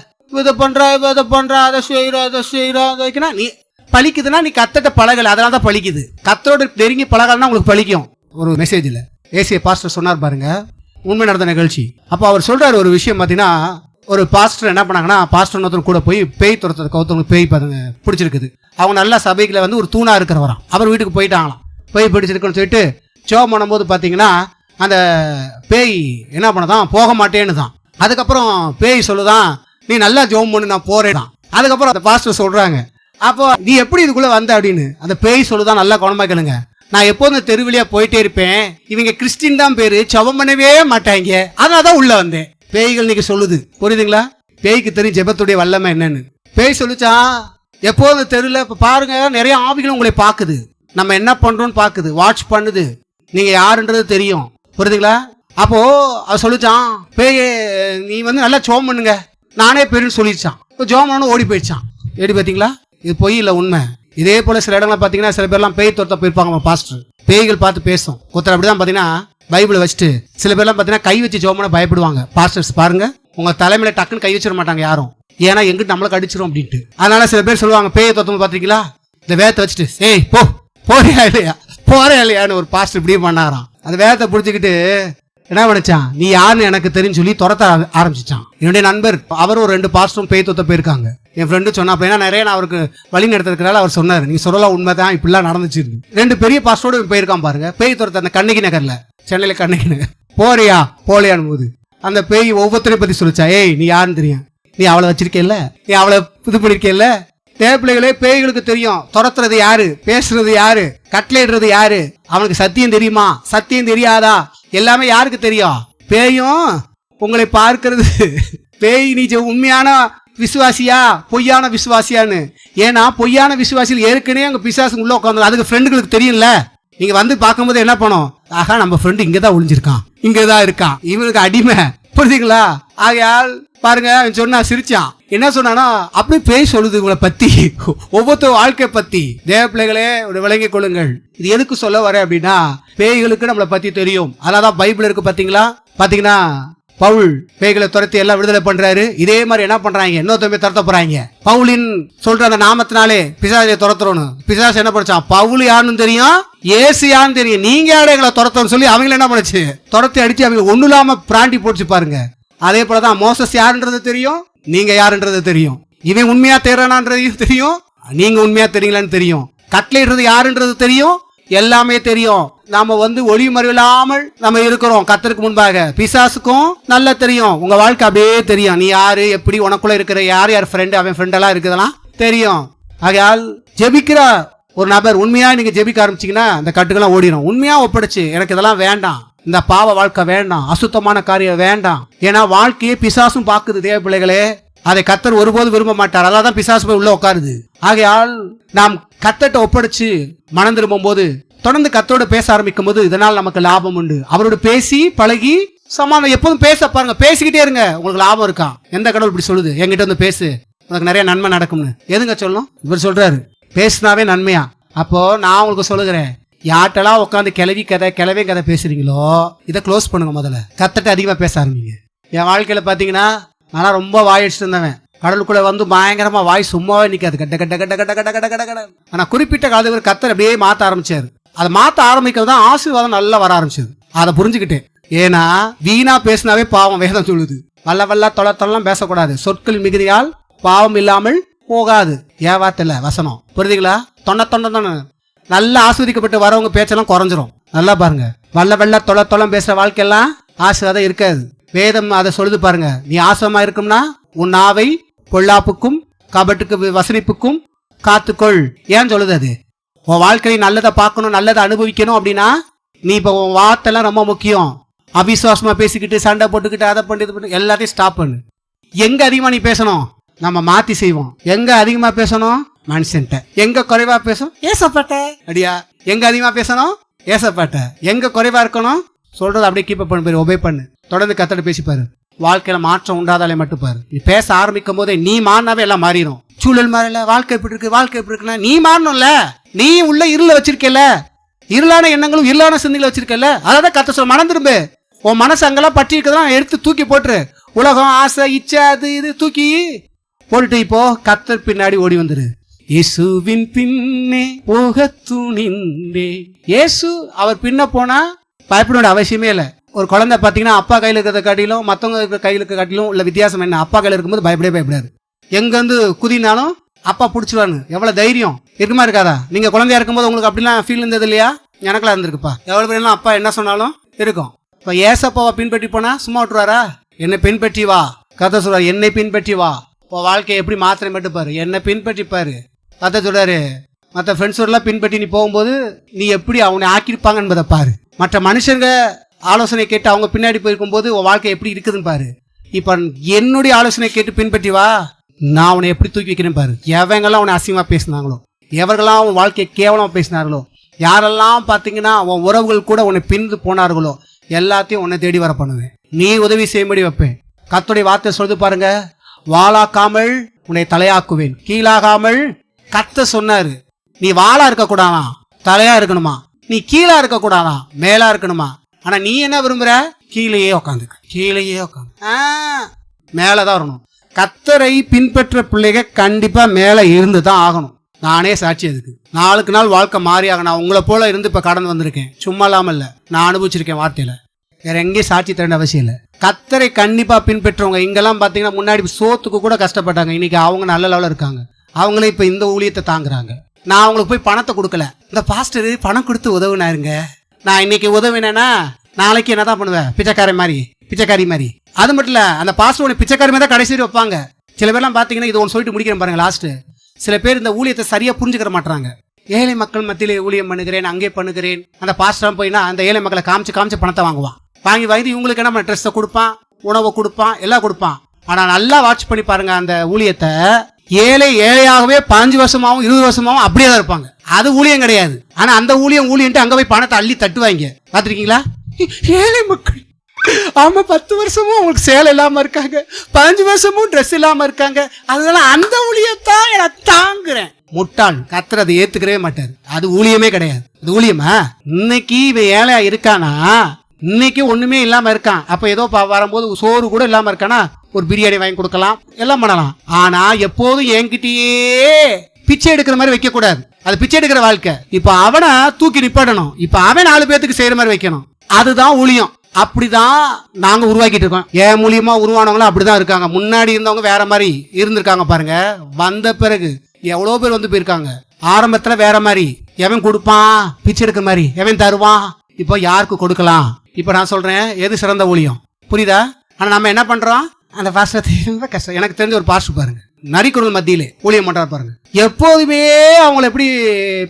இதை பண்றா அதை செய்யறா, நீ பழிக்குதுன்னா நீ கர்த்தர்ட்ட பழகல, அதனால தான் பழிக்குது. கர்த்தரோட நெருங்கி பழகலன்னா உங்களுக்கு பழிக்கும். ஒரு மெசேஜ்ல ஏசிய பாஸ்டர் சொன்னார் பாருங்க, உண்மை நடந்த நிகழ்ச்சி. அப்போ அவர் சொல்றாரு ஒரு விஷயம். பார்த்தீங்கன்னா ஒரு பாஸ்டர் என்ன பண்ணாங்கன்னா, பாஸ்டர் ஒருத்தர் கூட போய் பேய் துரத்துறதுக்கு, ஒருத்தவங்க பேய் பிடிச்சிருக்குது. அவங்க நல்லா சபைக்குள்ள வந்து ஒரு தூணா இருக்கிறவராம். அவர் வீட்டுக்கு போயிட்டாங்களாம். பேய் பிடிச்சிருக்குன்னு சொல்லிட்டு ஜெபம் பண்ணும்போது பார்த்தீங்கன்னா அந்த பேய் என்ன பண்ணதான், போக மாட்டேன்னு தான். அதுக்கப்புறம் பேய் சொல்லுதான், நீ நல்லா ஜெபம் பண்ணு, நான் போறேன். அதுக்கப்புறம் அந்த பாஸ்டர் சொல்றாங்க, அப்போ நீ எப்படி இதுக்குள்ள வந்த அப்படின்னு. அந்த பேய் சொல்லுதான், நல்லா கவனமா கேளுங்க, நான் எப்போதும் தெருவிலியா போயிட்டே இருப்பேன், இவங்க கிறிஸ்டின் தான் பேரு, ஜெபம் பண்ணவே மாட்டாங்க, அதனாலதான் உள்ள வந்தேன். பேய்கள் இன்னைக்கு சொல்லுது, புரியுதுங்களா? பேய்க்கு தெரியும் ஜெபத்துடைய வல்லமை என்னன்னு. பேய் சொல்லிச்சான், எப்போதும் தெருல இப்ப பாருங்க நிறைய ஆவிகள் உங்களை பாக்குது, நம்ம என்ன பண்றோம்னு பாக்குது, வாட்ச் பண்ணுது, நீங்க யாருன்றது தெரியும். புரியுதுங்களா? அப்போ அது சொல்லிச்சான், பேயே நீ வந்து நல்லா ஜோம் பண்ணுங்க, நானே பேருன்னு சொல்லிடுச்சான். இப்போ ஜோம் பண்ணணும் ஓடி போயிடுச்சான். எப்படி பார்த்தீங்களா? இது பொய் இல்லை, உண்மை. இதே போல சில இடங்களை பார்த்தீங்கன்னா சில பேர்லாம் பேய் துரத்த போயிருப்பாங்க பாஸ்டர், பேய்கள் பார்த்து பேசும். ஒருத்தர் அப்படிதான் பார்த்தீங்கன்னா பைபிளை வச்சுட்டு சில பேர்லாம் பார்த்தீங்கன்னா கை வச்சு ஜோம் பண்ண பயப்படுவாங்க. பாஸ்டர்ஸ் பாருங்க, உங்க தலைமையில டக்குன்னு கை வச்சிட மாட்டாங்க யாரும், ஏன்னா எங்கிட்ட நம்மளுக்கு அடிச்சிரும் அப்படின்ட்டு. அதனால சில பேர் சொல்லுவாங்க பேயை துரத்தும் பார்த்தீங்களா, இந்த வேத்தை வச்சுட்டு ஏய் போறியா இல்லையா போறியா இல்லையான்னு ஒரு பாஸ்டர் இப்படியே பண்ணாராம். அந்த வேத்தை பிடிச்சிக்கிட்டு என்ன பண்ணிச்சான், நீ யாருன்னு எனக்கு தெரியும் சொல்லி துரத்த ஆரம்பிச்சிச்சான். என்னுடைய நண்பர் அவரும் ஒரு 2 பாஸ்டரும் பேய் தொத்த போயிருக்காங்க. என் ஃப்ரெண்டு சொன்னா, அப்ப ஏன்னா நிறைய நான் அவருக்கு வழி நடத்துறதுனால அவர் சொன்னார், நீங்க சொல்லலாம் உண்மைதான், இப்படிலாம் நடந்துச்சு. 2 பெரிய பாஸ்டரோடு போயிருக்கான் பாருங்க பேய் துரத்த. அந்த கண்ணகி நகர்ல, சென்னையில கண்ணகி நகர். போறியா போலியான்னு போது அந்த பேய் ஒவ்வொருத்தரையும் பத்தி சொல்லிச்சா, ஏய் நீ யாருன்னு தெரியும், நீ அவளை வச்சிருக்கேல்ல, நீ அவளை இது பண்ணிருக்கேல்ல. தேவப்பிள்ளைகளே, பேய்களுக்கு தெரியும் துரத்துறது யாரு, பேசுறது யாரு, கட்டளையிடுறது யாரு. அவனுக்கு சத்தியம் தெரியுமா, சத்தியம் தெரியாதா, எல்லாமே யாருக்கு தெரியும்? பேயும் உங்களை பார்க்கிறது. பேய் நீ உண்மையான விசுவாசியா பொய்யான விசுவாசியான்னு. ஏன்னா பொய்யான விசுவாசியில் ஏற்கனவே அங்க பிசாசு உள்ள உட்காந்து அதுக்கு ஃப்ரெண்டுகளுக்கு தெரியும்ல. நீங்க வந்து பார்க்கும்போது என்ன பண்ணும், ஆகா நம்ம ஃப்ரெண்டு இங்கதான் ஒளிஞ்சிருக்கான், இங்கதான் இருக்கான், இவனுக்கு அடிமை. புரியுதுங்களா? ஆகையால் பாருங்க, அவன் சொன்னா சிரிச்சான். என்ன சொன்னானா, அப்படியே பேய் சொல்லுது உங்களை பத்தி, ஒவ்வொருத்தர் வாழ்க்கை பத்தி. தேவ பிள்ளைகளே விளங்கிக் கொள்ளுங்கள். இது எதுக்கு சொல்ல வர அப்படின்னா, பேய்களுக்கு நம்மளை பத்தி தெரியும். அதனாலதான் பைபிள் இருக்கு பாத்தீங்கன்னா பவுல் பேய்களை துரத்தி எல்லாம் விடுதலை பண்றாரு. இதே மாதிரி என்ன பண்றாங்க, இன்னொருத்தமே துரத்த போறாங்க. பவுலின் சொல்ற அந்த நாமத்தினாலே பிசாசை துரத்துறோன்னு. பிசாசு என்ன பண்ணுச்சான், பவுல் யாருன்னு தெரியும், ஏசு யாருன்னு தெரியும், நீங்க யாரை எங்களை துரத்தோன்னு சொல்லி அவங்களை என்ன பண்ணுச்சு, துரத்தி அடிச்சு அவங்க ஒண்ணு இல்லாம பிராண்டி போட்டுச்சு பாருங்க. அதே போலதான் மோசஸ் யாருன்றது தெரியும், நீங்க யாருன்றது தெரியும். இவன் உண்மையா தேறானான்றதையும் தெரியும், நீங்க உண்மையா தெரியுங்களான்னு தெரியும். கட்டளையிடுறது யாருன்றது தெரியும், எல்லாமே தெரியும். நாம வந்து ஒளி மறைவில்லாமல் நம்ம இருக்கிறோம் கர்த்தருக்கு முன்பாக. பிசாசுக்கும் நல்லா தெரியும், உங்க வாழ்க்கை அப்படியே தெரியும். நீ யாரு, எப்படி, உனக்குள்ள இருக்கிற யார் யார் ஃப்ரெண்டு, அவன் ஃப்ரெண்டெல்லாம் இருக்குதெல்லாம் தெரியும். ஆகையால் ஜெபிக்கிற ஒரு நபர் உண்மையா நீங்க ஜெபிக்க ஆரம்பிச்சீங்கன்னா அந்த கட்டுக்கெல்லாம் ஓடிடும். உண்மையா ஒப்படைச்சு எனக்கு இதெல்லாம் வேண்டாம், இந்த பாவ வாழ்க்கை வேண்டாம், அசுத்தமான காரியம் வேண்டாம். ஏன்னா வாழ்க்கையே பிசாசும் பாக்குது. தேவ பிள்ளைகளே, அதை கர்த்தர் ஒருபோது விரும்ப மாட்டார். அதான் பிசாசு போய் உள்ள உட்காருது. ஆகையால் நாம் கர்த்தர்ட்ட ஒப்படைச்சு மனம் திரும்பும் போது, தொடர்ந்து கர்த்தரோட பேச ஆரம்பிக்கும் போது இதனால் நமக்கு லாபம் உண்டு. அவரோட பேசி பழகி சமாதானம் எப்போதும் பேச பாருங்க, பேசிக்கிட்டே இருங்க, உங்களுக்கு லாபம் இருக்கான். எந்த கடவுள் இப்படி சொல்லுது, என்கிட்ட வந்து பேசு, உனக்கு நிறைய நன்மை நடக்கும்னு எதுங்க சொல்லணும்? இவர் சொல்றாரு பேசினாவே நன்மையா. அப்போ நான் உங்களுக்கு சொல்லுகிறேன், யார்ட்டெல்லாம் உட்காந்து கிளவி கதை பேசுறீங்களோ இதை க்ளோஸ் பண்ணுங்க. முதல்ல கர்த்தர்ட்ட அதிகமா பேச ஆரம்பிங்க. என் வாழ்க்கையில பாத்தீங்கன்னா நான் ரொம்ப வாய் அடிச்சுட்டு இருந்தவன். கடலுக்குள்ள வந்து பயங்கரமா வாய் சும்மாவே நிக்காது, கட்ட கட்ட கட்ட கட்ட கட்ட கட்ட கட்ட கட்ட. ஆனா குறிப்பிட்ட காலத்துக்கு கர்த்தர் அப்படியே மாத்த ஆரம்பிச்சாரு. அதை மாத்த ஆரம்பிக்கிறது தான் ஆசீர்வாதம் நல்லா வர ஆரம்பிச்சது. அதை புரிஞ்சுக்கிட்டேன். ஏன்னா வீணா பேசினாவே பாவம், வேதம் சொல்லுது. வல்ல வல்ல தொலைத்தொல்லாம் பேசக்கூடாது, சொற்கள் மிகுதியால் பாவம் இல்லாமல் போகாது. ஏவாத்தில வசனம். புரியுதுங்களா? தொண்ண நல்லா ஆஸ்வதிக்கப்பட்டு வரவங்க பேச்செல்லாம் குறைஞ்சிரும். நல்லா பாருங்க, வல்ல வெள்ள தொலைத்தொல்லம் பேசுற வாழ்க்கையெல்லாம் ஆசீர்வாதம் இருக்காது. வேதம் அதை சொல்லுது பாருங்க. நீ ஆசிரமா இருக்கும்னா உன் நாவை பொல்லாப்புக்கும் கபட்டுக்கு வசனிப்புக்கும் காத்துக்கொள். ஏன் சொல்லுது அது? உன் வாழ்க்கையை நல்லதை பார்க்கணும், நல்லதை அனுபவிக்கணும் அப்படின்னா நீ இப்போ உன் வார்த்தைலாம் ரொம்ப முக்கியம். அவிசுவாசமா பேசிக்கிட்டு சண்டை போட்டுக்கிட்டு அதை பண்ணி இது பண்ணி எல்லாத்தையும் ஸ்டாப் பண்ணு. எங்க அதிகமா நீ பேசணும், நம்ம மாத்தி செய்வோம். எங்க அதிகமா பேசணும், மனுஷன்ட்ட. எங்க குறைவா பேசணும், ஏசப்பட்ட அடியா. எங்க அதிகமா பேசணும், ஏசப்பட்ட. எங்க குறைவா இருக்கணும், சொல்றது அப்படியே கீப் அப் பண்ணு, ஒபே பண்ணு. தொடர்ந்து கத்தட பேசிப்பாரு. வாழ்க்கையில மாற்றம் உண்டாதாலே மட்டும் பாரு. நீ பேச ஆரம்பிக்கும் போதே நீ மாறினாவே எல்லாம் மாறிடும். சூழல் மாறல, வாழ்க்கை எப்படி இருக்கு, வாழ்க்கை எப்படி இருக்குன்னா நீ மாறணும்ல. நீ உள்ள இருள வச்சிருக்கல, இருளான எண்ணங்களும் இருளான சிந்தனைகளை வச்சிருக்கல. அதான் கத்த சொல்ல, மனம் திரும்பு. உன் மனசு அங்கெல்லாம் பற்றி இருக்கதான் எடுத்து தூக்கி போட்டுரு. உலகம், ஆசை, இச்சை, அது இது தூக்கி போட்டுட்டு இப்போ கத்தர் பின்னாடி ஓடி வந்துரு. இயேசுவின் பின்னே போக துணிந்தே. இயேசு அவர் பின்ன போனா பயப்பட அவசியமே இல்லை. ஒரு குழந்தை பாத்தீங்கன்னா அப்பா கையில் இருக்கிறத காட்டிலும் மற்றவங்க இருக்கிற கையில் இருக்க காட்டிலும் உள்ள வித்தியாசம் என்ன? அப்பா கையில் இருக்கும்போது பயப்படாது. எங்க வந்து குதினாலும் அப்பா பிடிச்சிருவாங்க. எவ்வளவு தைரியம் இருக்குமா இருக்காதா? நீங்க குழந்தையா இருக்கும்போது உங்களுக்கு அப்படிலாம் ஃபீல் இருந்தது இல்லையா? எனக்குலாம் இருந்திருக்குப்பா. எவ்வளவு பேர் அப்பா என்ன சொன்னாலும் இருக்கும். இப்ப ஏசப்பாவை பின்பற்றி போனா சும்மா விட்டுருவாரா? என்னை பின்பற்றி வா. கதை சொல்றாரு, என்னை பின்பற்றி வா. இப்போ வாழ்க்கையை எப்படி மாத்திரை மட்டும் பாரு, என்னை பின்பற்றி பாரு. கதை சொல்றாரு, மற்ற ஃப்ரெண்ட்ஸோடலாம் பின்பற்றி நீ போகும்போது நீ எப்படி அவனை ஆக்கியிருப்பாங்க என்பதை பாரு. மற்ற மனுஷங்க ஆலோசனை கேட்டு அவங்க பின்னாடி போயிருக்கும் போது உன் வாழ்க்கை எப்படி இருக்குதுன்னு பாரு. இப்ப என்னுடைய ஆலோசனை கேட்டு பின்பற்றி வா, நான் உன்னை எப்படி தூக்கி வைக்கிறேன் பாரு. எவங்கெல்லாம் உன்னை அசிங்கமா பேசினாங்களோ, எவர்களெல்லாம் உன் வாழ்க்கையை கேவலமா பேசினார்களோ, யாரெல்லாம் பார்த்தீங்கன்னா உன் உறவுகள் கூட உன்னை பிரிந்து போனார்களோ, எல்லாத்தையும் உன்னை தேடி வர பண்ணுவேன். நீ உதவி செய்யும்படி வைப்பேன். கர்த்தருடைய வார்த்தை சொல்லுது பாருங்க, வாளாக்காமல் உன்னை தலையாக்குவேன், கீழாகாமல். கர்த்தர் சொன்னாரு, நீ வாளா இருக்க கூடாதா, தலையா இருக்கணுமா, நீ கீழா இருக்க கூடாதா, மேலா இருக்கணுமா. ஆனா நீ என்ன விரும்புற? கீழேயே உட்காந்து, கீழேயே உட்காந்து, மேலதான் வரணும். கர்த்தரை பின்பற்ற பிள்ளைக கண்டிப்பா மேல இருந்து தான் ஆகணும். நானே சாட்சி அதுக்கு. நாளுக்கு நாள் வாழ்க்கை மாறி ஆகணும். நான் உங்களை போல இருந்து இப்ப கடந்து வந்திருக்கேன், சும்மா இல்லாம இல்ல, நான் அனுபவிச்சிருக்கேன் வார்த்தையில. வேற எங்கேயும் சாட்சி தர அவசியம் இல்லை. கர்த்தரை கண்டிப்பா பின்பற்றுவங்க. இங்கெல்லாம் பாத்தீங்கன்னா முன்னாடி சோத்துக்கு கூட கஷ்டப்பட்டாங்க, இன்னைக்கு அவங்க நல்ல லெவலில் இருக்காங்க. அவங்களே இப்ப இந்த ஊழியத்தை தாங்குறாங்க. நான் அவங்களுக்கு போய் பணத்தை கொடுக்கல, இந்த பாஸ்டர் பணம் கொடுத்து உதவுனாருங்க. நான் இன்னைக்கு உதவினேன்னா நாளைக்கு என்னதான் பண்ணுவேன்? பிச்சைக்காரி மாதிரி. அது மட்டும் இல்ல, அந்த பாஸ்டர் பிச்சைக்காரி மாதிரி தான் கடைசி வைப்பாங்க. சில பேர்லாம் பாத்தீங்கன்னா, இது ஒன்று சொல்லிட்டு முடிக்கிறேன் பாருங்க லாஸ்ட். சில பேர் இந்த ஊழியத்தை சரியா புரிஞ்சுக்கிற மாட்டாங்க. ஏழை மக்கள் மத்தியிலே ஊழியம் பண்ணுகிறேன், அங்கே பண்ணுகிறேன். அந்த பாஸ்டர் போயினா அந்த ஏழை மக்களை காமிச்சு பணத்தை வாங்குவான். வாங்கி இவங்களுக்கு என்ன ட்ரெஸ்ஸை கொடுப்பான், உணவை கொடுப்பான், எல்லாம் கொடுப்பான். ஆனா நல்லா வாட்ச் பண்ணி பாருங்க, அந்த ஊழியத்தை ஏழையாகவே 5 வருஷமாவும் 20 வருஷமாவும் அப்படியே தான் இருப்பாங்க. அது ஊழியம் கிடையாது. ஆனா அந்த ஊழியன்ட்டு அங்க போய் பணத்தை அள்ளி தட்டுவாங்க. பாத்துருக்கீங்களா? ஏழை மக்கள் ஆமா 10 வருஷமும் அவங்களுக்கு சேலை இல்லாம இருக்காங்க, 15 வருஷமும் ட்ரெஸ் இல்லாம இருக்காங்க. அதனால அந்த ஊழியத்தான் நான் தாங்குறேன். முட்டாள். கர்த்தர் அதை ஏத்துக்கவே மாட்டாரு. அது ஊழியமே கிடையாது. அது ஊழியமா? இன்னைக்கு இவன் ஏழையா இருக்கானா, இன்னைக்கு ஒண்ணுமே இல்லாம இருக்கான், அப்ப ஏதோ வரும்போது சோறு கூட இல்லாம இருக்கானா, ஒரு பிரியாணி வாங்கி கொடுக்கலாம், எல்லாம் பண்ணலாம். ஆனா எப்போதும் என்கிட்டயே பிச்சை எடுக்கிற மாதிரி வைக்க கூடாது. அது பிச்சை எடுக்கிற வாழ்க்கை. இப்ப அவனை தூக்கி நிப்பாடணும், இப்ப அவன் 4 பேத்துக்கு செய்யற மாதிரி வைக்கணும். அதுதான் ஊழியம். அப்படிதான் நாங்க உருவாக்கிட்டு இருக்கோம். ஏன் மூலியமா உருவானவங்களும் அப்படிதான் இருக்காங்க. முன்னாடி இருந்தவங்க வேற மாதிரி இருந்திருக்காங்க பாருங்க. வந்த பிறகு எவ்வளவு பேர் வந்து போயிருக்காங்க. ஆரம்பத்துல வேற மாதிரி, எவன் கொடுப்பான் பிச்சை எடுக்கிற மாதிரி, எவன் தருவான். இப்போ யாருக்கு கொடுக்கலாம்? இப்ப நான் சொல்றேன், எது சிறந்த ஊழியம்? புரியுதா? ஆனா நம்ம என்ன பண்றோம்? அந்த பாஸ்டர் கஷ்டம். எனக்கு தெரிஞ்ச ஒரு பாஸ்டர் பாருங்க, நரிக்குறல் மத்தியிலே ஊழியம் பண்றாரு பாருங்க. எப்போதுமே அவங்களை எப்படி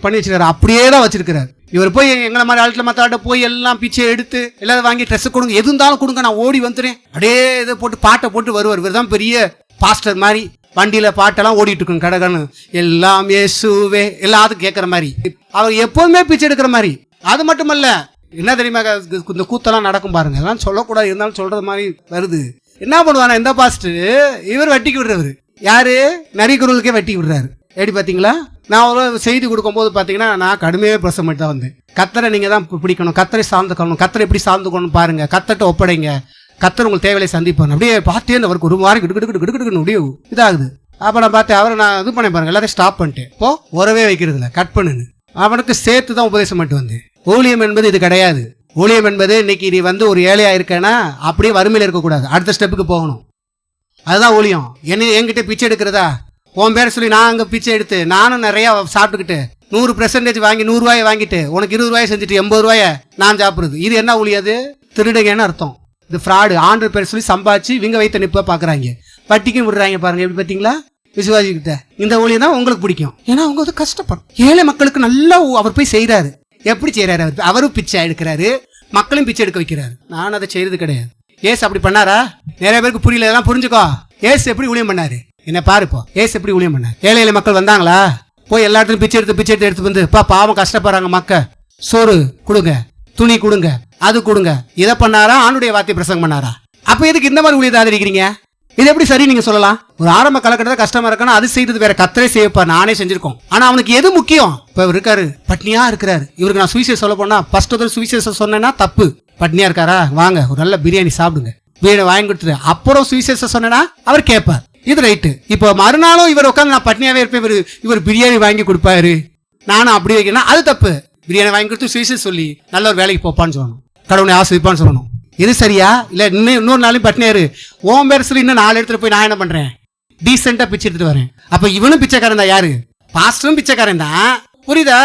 பண்ணி வச்சிருக்காரு, அப்படியே தான் வச்சிருக்கிறாரு. இவர் போய் எங்களை மாதிரி ஆட்களை மற்ற போய் எல்லாம் பிச்சை எடுத்து எல்லாரும் வாங்கி ட்ரெஸ் கொடுங்க, எது இருந்தாலும் கொடுங்க, நான் ஓடி வந்துடுறேன், அப்படியே இதை போட்டு பாட்டை போட்டு வருவார். இவர் தான் பெரிய பாஸ்டர் மாதிரி. வண்டியில பாட்டெல்லாம் ஓடிட்டு இருக்கணும், கடகன்னு எல்லாம் இயேசுவே எல்லாத்துக்கும் கேட்கற மாதிரி. அவர் எப்போதுமே பிச்சை எடுக்கிற மாதிரி. அது மட்டுமல்ல, என்ன தெரியுமா, இந்த கூத்தெல்லாம் நடக்கும் பாருங்க, எல்லாம் சொல்லக்கூடாது, இருந்தாலும் சொல்றது மாதிரி வருது. என்ன பண்ணுவானா இந்த பாஸ்டர், இவர் வட்டிக்கு விடுறவர். யாரு? நரிக்குறலுக்கே வட்டி விடுறாரு. எப்படி பாத்தீங்களா? நான் ஒரு செய்தி கொடுக்கும் போது பாத்தீங்கன்னா, நான் கடுமையாக பிரசம் பண்ணிட்டு தான் வந்தேன். கத்தரை நீங்க தான் பிடிக்கணும், கத்தரை சார்ந்துக்கணும், கத்தரை எப்படி சார்ந்துக்கணும் பாருங்க, கத்தட்ட ஒப்படைங்க, கத்தர் உங்களுக்கு தேவையை சந்திப்பாங்க. அப்படியே பார்த்தே அவருக்கு ஒரு வாரம் கிடுக்கிட்டு முடியும் இதாகுது. அப்ப நான் பார்த்தேன், அவரை நான் இது பண்ண பாருங்க, எல்லாத்தையும் ஸ்டாப் பண்ணிட்டேன். இப்போ உறவே வைக்கிறது இல்லை, கட் பண்ணுன்னு அவனுக்கு சேர்த்து தான் உபதேசம் பண்ணிட்டு வந்தேன். ஊழியம் என்பது இது கிடையாது. ஊழியம் என்பது இன்னைக்கு நீ வந்து ஒரு ஏழையா இருக்கேன்னா அப்படியே வறுமையில இருக்கக்கூடாது, அடுத்த ஸ்டெப்புக்கு போகணும். அதுதான் ஊழியம். என்கிட்ட பிச்சை எடுக்கிறதா, உன் பேரை சொல்லி நான் அங்கே பிச்சை எடுத்து நானும் நிறைய சாப்பிட்டுக்கிட்டு 100% வாங்கி 100 ரூபாயை வாங்கிட்டு உனக்கு 20 ரூபாயை செஞ்சுட்டு 80 ரூபாயை நான் சாப்பிடுறது, இது என்ன ஊழியாது? திருடுங்கன்னு அர்த்தம். இது ஃப்ராடு. ஆண்டு பேர் சொல்லி சம்பாதிச்சு இவங்க வைத்த நிப்பா பாக்குறாங்க, வட்டிக்கும் விடுறாங்க பாருங்க. எப்படி பார்த்தீங்களா? விசுவாசிக்கிட்ட இந்த ஊழியம் தான் உங்களுக்கு பிடிக்கும். ஏன்னா அவங்க வந்து கஷ்டப்படும். ஏழை மக்களுக்கு நல்லா அவர் போய் செய்யறாரு. எப்படி செய்யறாரு? அவரும் பிச்சை எடுக்கிறாரு, மக்களும் பிச்சை எடுக்க வைக்கிறாரு. நான் அதை செய்யறது கிடையாது. ஏசு அப்படி பண்ணாரா? நிறைய பேருக்கு புரியல, இதெல்லாம் புரிஞ்சுக்கோ. ஏசு எப்படி ஊழியம் பண்ணாரு என்ன பாருப்போ. ஏசு எப்படி ஊழியம் பண்ணாரு? ஏழை ஏழை மக்கள் வந்தாங்களா? போய் எல்லா இடத்துலையும் பிச்சை எடுத்து வந்து பாவம் கஷ்டப்படுறாங்க மக்க, சோறு கொடுங்க, துணி கொடுங்க, அது கொடுங்க, இதை பண்ணாரா? ஆண்டுடைய வார்த்தை பிரசங்கம் பண்ணாரா? அப்ப எதுக்கு இந்த மாதிரி ஊழியத்தை ஆதரிக்கிறீங்க? இது எப்படி சரி நீங்க சொல்லலாம்? ஒரு ஆரம்ப காலகட்டத்தில் கஷ்டமா இருக்கணும், அது செய்தது வேற, கத்தரே செய்யப்பா, நானே செஞ்சிருக்கோம். ஆனா அவனுக்கு எது முக்கியம்? இப்ப இருக்காரு, பட்னியா இருக்கிறாரு. இவருக்கு நான் சுவிசேஷம் சொல்ல போனா ஃபர்ஸ்ட் சுவிசேஷம் சொன்னேன்னா தப்பு. பட்னியா இருக்காரா, வாங்க ஒரு நல்ல பிரியாணி சாப்பிடுங்க, பிரியாணி வாங்கி கொடுத்துரு, அப்புறம் சுவிசேஷம் சொன்னா அவர் கேட்பார். இது ரைட்டு. இப்போ மறுநாளும் இவர் உட்காந்து நான் பட்னியாவே இருப்பேன், இவர் பிரியாணி வாங்கி கொடுப்பாரு, நானும் அப்படி வைக்கணும், அது தப்பு. பிரியாணி வாங்கி கொடுத்து சுவிசேஷம் சொல்லி நல்ல ஒரு வேலைக்கு போப்பான்னு சொல்லணும், கடவுளை ஆசிரிப்பான்னு சொல்லணும். இது சரியா? இல்ல இன்னொரு நாளையும் பட்னியாரு ஓம் பேர் சொல்லி இன்னும் 4 இடத்துல போய் நான் என்ன பண்றேன்? டீசெண்டா பிச்சை எடுத்துட்டு வரேன். அப்ப இவனும் பிச்சைக்காரன் தான். யாரு? பாஸ்டரும் பிச்சைக்காரன் தான். புரியுதா?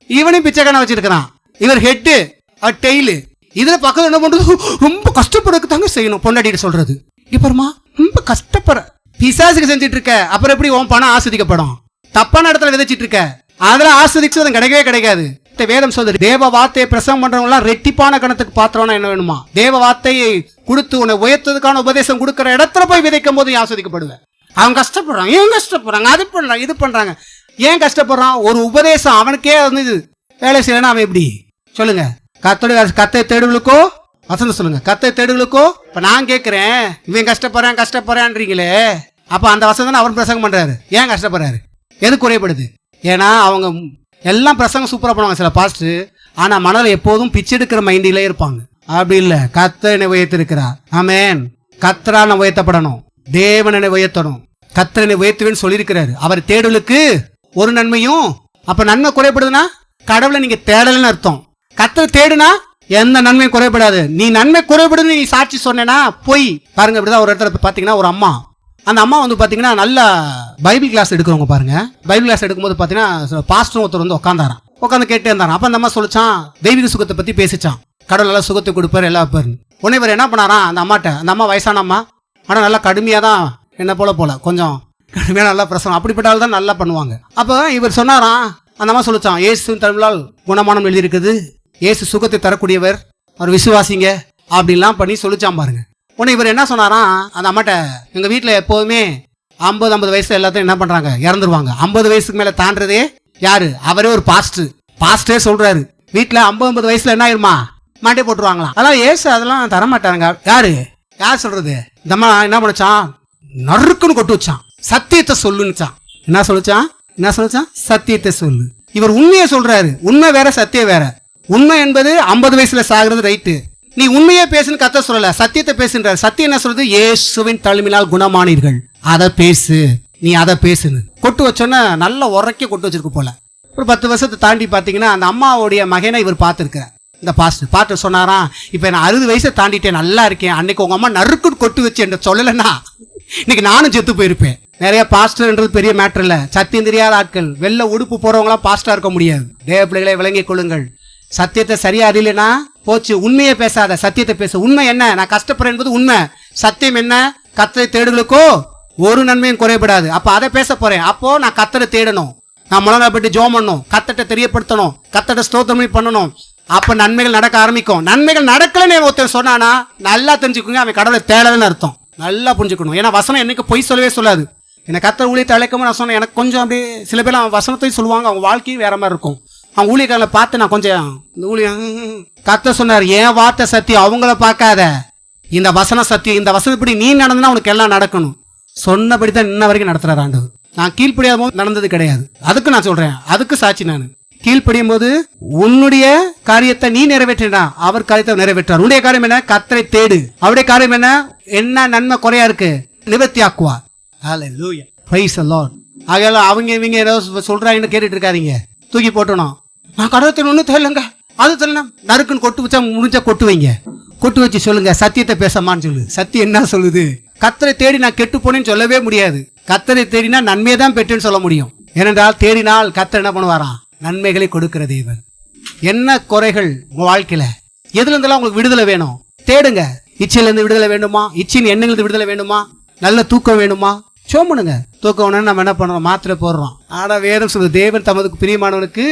இவனையும் பிச்சைக்காரன் வச்சிருக்கிறான். இவர் ஹெட்டு, அவர் டெய்லு. இதுல பக்கம் என்ன பண்றது? ரொம்ப கஷ்டப்படுறதுக்கு தாங்க செய்யணும். பொண்டாட்டிட்டு சொல்றது இப்பறமா ரொம்ப கஷ்டப்படுற பிசாசுக்கு செஞ்சிட்டு இருக்க, அப்புறம் எப்படி உன் பணம் ஆஸ்வதிக்கப்படும்? தப்பான இடத்துல விதைச்சிட்டு இருக்க, அதெல்லாம் ஆஸ்வதிச்சு கிடைக்கவே கிடைக்காது. வேதம் சொல்றது, தேவ வார்த்தையை பிரசங்கம் பண்றவங்க எல்லாம் ரெட்டிப்பான கணத்துக்கு பாத்திரம்னா என்ன வேணுமா? தேவ வார்த்தையை கொடுத்து உன்னை உயர்த்ததுக்கான உபதேசம் கொடுக்கிற இடத்துல போய் விதைக்கும் போது ஆஸ்வதிக்கப்படுவேன். அவங்க கஷ்டப்படுறாங்க, ஏன் கஷ்டப்படுறாங்க, அது பண்றாங்க, இது பண்றாங்க. ஏன் கஷ்டப்படுறான்? ஒரு உபதேசம் அவனுக்கே வந்து வேலை செய்யலன்னா அவன் எப்படி? சொல்லுங்க. கத்தை தேடுகளுக்கோ வசனம் சொல்லுங்க. கத்தை தேடுகளுக்கோ. இப்ப நான் கேட்கிறேன், இவன் கஷ்டப்படுறான்றீங்களே, அப்ப அந்த வசனம் தானே அவர் பிரசங்கம் பண்றாரு. ஏன் கஷ்டப்படுறாரு? எது குறைபடுது? ஏன்னா அவங்க எல்லாம் பிரசங்கம் சூப்பரா பண்ணுவாங்க சில பாஸ்டர், ஆனா மனதில் எப்போதும் பிச்சை எடுக்கிற மைண்டிலே இருப்பாங்க. அப்படி இல்ல. கர்த்தர் என்னை உயர்த்திருக்கிறார். ஆமென். கர்த்தரால் உயர்த்தப்படணும், தேவன் என்னை உயர்த்தணும், கர்த்தர் என்னை உயர்த்துவேன்னு சொல்லியிருக்கிறாரு. அவர் தேடலுக்கு ஒரு நன்மையும். அப்ப நன்மை குறைபடுதுன்னா கடவுளை நீங்க தேடலன்னு அர்த்தம். கர்த்தரை தேடுனா எந்த நன்மையும் குறைபடாது. நீ நன்மை குறைபடுன்னு நீ சாட்சி சொன்னேன்னா போய் பாருங்க. இப்படிதான் ஒரு இடத்துல பாத்தீங்கன்னா ஒரு அம்மா, அந்த அம்மா வந்து பாத்தீங்கன்னா நல்லா பைபிள் கிளாஸ் எடுக்கிறவங்க பாருங்க. பைபிள் கிளாஸ் எடுக்கும்போது பாத்தீங்கன்னா பாஸ்டர் ஒருத்தர் வந்து உட்காந்து கேட்டே இருந்தாராம். அப்ப அந்த அம்மா சொல்லிச்சான், தெய்வீக சுகத்தை பத்தி பேசிச்சான். கடவுள் நல்லா சுகத்தை கொடுப்பாரு, எல்லா பேரு. உடனே இவர் என்ன பண்ணாராம் அந்த அம்மாட்ட, அந்த அம்மா வயசான அம்மா, ஆனா நல்லா கடுமையா தான் என்ன போல கொஞ்சம் கடுமையா நல்லா பிரசனம், அப்படிப்பட்ட ஆள் தான் நல்லா பண்ணுவாங்க. அப்ப இவர் சொன்னாராம், அந்த அம்மா சொல்லிச்சான், இயேசு தமிழால் குணமானம் எழுதியிருக்குது, இயேசு சுகத்தை தரக்கூடியவர், அவர் விசுவாசிங்க அப்படின்லாம் பண்ணி சொல்லிச்சான் பாருங்க. உடனே இவர் என்ன சொன்னாராம் அந்த அம்மாட்ட, எங்க வீட்டுல எப்போதுமே 50 வயசுல எல்லாத்தையும் என்ன பண்றாங்க, இறந்துருவாங்க. 50 வயசுக்கு மேல தாண்டதே யாரு? அவரே ஒரு பாஸ்டரே சொல்றாரு, வீட்டுல 50 வயசுல என்ன ஆயிருமா, மாட்டே போட்டுருவாங்களாம். அதெல்லாம் ஏசு அதெல்லாம் தரமாட்டாங்க. யார் சொல்றது? இந்த அம்மா என்ன பண்ணுச்சான், நறுக்குன்னு கொட்டு வச்சான், சத்தியத்தை சொல்லுன்னுச்சான். என்ன சொல்லுச்சான்? சத்தியத்தை சொல்லு. இவர் உண்மையை சொல்றாரு. உண்மை வேற, சத்தியம் வேற. உண்மை என்பது 50 வயசுல சாகிறது ரைட்டு. நீ உண்மையே பேசுன்னு கர்த்தர் சொல்லல, சத்தியத்தை பேசுன்றார். சத்தியம் என்ன சொல்றது? இயேசுவின் தழும்பினால் குணமானீர்கள், அதை பேசு, நீ அதை பேசுன்னு கொட்டு வச்சோன்னா நல்ல உரைக்க கொட்டு வச்சிருக்கு போல. ஒரு 10 வருஷத்தை தாண்டி பாத்தீங்கன்னா அந்த அம்மாவுடைய மகனை இவர் பார்த்துருக்கிறார். இந்த பாஸ்டர் சொன்னாராம், இப்ப நான் 60 வயசை தாண்டிட்டேன், நல்லா இருக்கேன், அன்னைக்கு உங்க அம்மா நறுக்குன்னு கொட்டு வச்சு என்று சொல்லலைன்னா இன்னைக்கு நானும் செத்து போயிருப்பேன். நிறைய பாஸ்டர்ன்றது பெரிய மேட்டர் இல்ல. சத்தியம் தெரியாத ஆட்கள், வெள்ள உடுப்பு போறவங்களாம் பாஸ்டா இருக்க முடியாது. தேவ பிள்ளைகளை விளங்கிக் கொள்ளுங்கள். சத்தியத்தை சரியா அறியலைன்னா போச்சு. உண்மையை பேசாத, சத்தியத்தை பேச. உண்மை என்ன? நான் கஷ்டப்படுறேன் என்பது உண்மை. சத்தியம் என்ன? கர்த்தரை தேடுகளுக்கோ ஒரு நன்மையும் குறைபடாது. அப்ப அதை பேச போறேன். அப்போ நான் கர்த்தரை தேடணும், நான் முழங்காப்பட்டு ஜெபம் பண்ணணும், கர்த்தரை தெரியப்படுத்தணும், கர்த்தரை ஸ்தோத்திரம் பண்ணணும். அப்ப நன்மைகள் நடக்க ஆரம்பிக்கும். நன்மைகள் நடக்கலன்னு ஒருத்தர் சொன்னானா நல்லா தெரிஞ்சுக்கோங்க, அவன் கடவுளை தேடலன்னு அர்த்தம். நல்லா புரிஞ்சுக்கணும். ஏன்னா வசனம் என்னைக்கு பொய் சொல்லவே சொல்லாது. எனக்கு கர்த்தர் ஊழியத்தை அழைக்கவும் நான் சொன்னேன், எனக்கு கொஞ்சம் அப்படியே சில பேர் அவன் வசனத்தையும் சொல்லுவாங்க, அவங்க வாழ்க்கையும் வேற மாதிரி இருக்கும். அவன் ஊழியக்காரங்களை பார்த்து நான் கொஞ்சம் இந்த ஊழியம் கர்த்தர் சொன்னார், ஏன் வார்த்தை சத்தியம், அவங்கள பார்க்காத, இந்த வசனம் சத்தியம், இந்த வசனப்படி நீ நடந்தனா உனக்கு எல்லாம் நடக்கணும். சொன்னபடிதான் இன்ன வரைக்கும் நடத்துறாரு ஆண்டவர். நான் கீழ்ப்படியாத போது நடந்தது கிடையாது. அதுக்கு நான் சொல்றேன், அதுக்கு சாட்சி நான். கீழ்ப்படியும் போது உன்னுடைய காரியத்தை நீ நிறைவேற்றினா அவர் காரியத்தை நிறைவேற்றார். உன்னுடைய காரியம் என்ன? கர்த்தரை தேடு. அவருடைய காரியம் என்ன நன்மை குறையா இருக்கு, நிவர்த்தி ஆக்குவார். ஹல்லேலூயா, பிரைஸ் தி லார்ட். ஆகையால அவங்க இவங்க ஏதோ சொல்றாங்கன்னு கேட்டுட்டு இருக்காதீங்க, தூக்கி போட்டணும். நான் கடவுளத்தை ஒன்றும் தெரியலங்க, அது தெரியல, நறுக்குன்னு கொட்டு வச்சா முடிஞ்சா கொட்டு வைங்க. கொட்டு வச்சு சொல்லுங்க, சத்தியத்தை பேசமான்னு சொல்லு. சத்தியம் என்ன சொல்லுது? கர்த்தரை தேடி நான் கெட்டு போனேன்னு சொல்லவே முடியாது. கர்த்தரை தேடினா நன்மையை தான் பெற்றேன்னு சொல்ல முடியும். ஏனென்றால் தேடினால் கர்த்தர் என்ன பண்ணுவாராம்? நன்மைகளை கொடுக்கிற தேவன். என்ன குறைகள் உங்க வாழ்க்கையில, எதுல இருந்தெல்லாம் உங்களுக்கு விடுதலை வேணும் தேடுங்க. இச்சையில இருந்து விடுதலை வேண்டுமா? இச்சின் எண்ணங்களுக்கு விடுதலை வேண்டுமா? நல்ல தூக்கம் வேணுமா? சோமுனுங்க. தூக்கம் வேணும்னு நம்ம என்ன பண்றோம்? மாத்திரை போடுறோம். ஆனா வேதம் சொல்லுது, தேவன் தமது பிரியமானவனுக்கு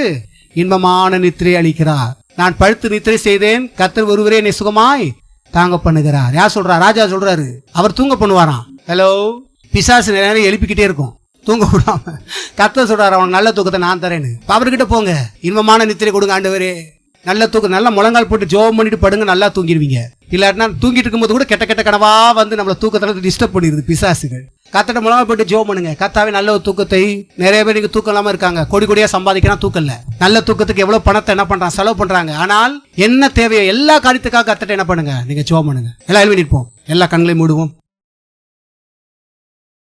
இன்பமான நித்திரை அளிக்கிறார். நான் படுத்து நித்திரை செய்தேன், கர்த்தர் ஒருவரே என்னை சுகமாய் தாங்க பண்ணுகிறார். யார் சொல்றா? ராஜா சொல்றாரு. அவர் தூங்க பண்ணுவாராம். ஹலோ, பிசாசு நேரம் எழுப்பிக்கிட்டே இருக்கும், தூங்க விடாம. கர்த்தர் சொல்றாரு, அவன் நல்ல தூக்கத்தை நான் தரேன்னு. அவர்கிட்ட போங்க, இன்பமான நித்திரை கொடுங்க ஆண்டவரே. நல்ல தூக்கம், நல்லா முழங்கால் போட்டு ஜோம் பண்ணிட்டு படுங்க, நல்லா தூங்கிடுவீங்க. இல்லாட்டினா தூங்கிட்டு இருக்கும்போது கூட கெட்ட கெட்ட கனவா வந்து நம்மள தூக்கத்துல டிஸ்டர்ப் பண்ணிடுது பிசாசுகள். கர்த்தரை முழங்கால் போட்டு ஜோம் பண்ணுங்க. கர்த்தாவே நல்ல ஒரு தூக்கத்தை. நிறைய பேர் நீங்க தூக்கம் இல்லாம இருக்காங்க, கொடி கொடியா சம்பாதிக்கிறான், தூக்கம் இல்ல. நல்ல தூக்கத்துக்கு எவ்வளவு பணத்தை என்ன பண்றாங்க, செலவு பண்றாங்க. ஆனால் என்ன தேவையோ எல்லா காரியத்துக்காக கர்த்தரை என்ன பண்ணுங்க, நீங்க ஜோம் பண்ணுங்க. எல்லாம் எழுப்பிட்டு போம். எல்லா கண்களையும் மூடுவோம்.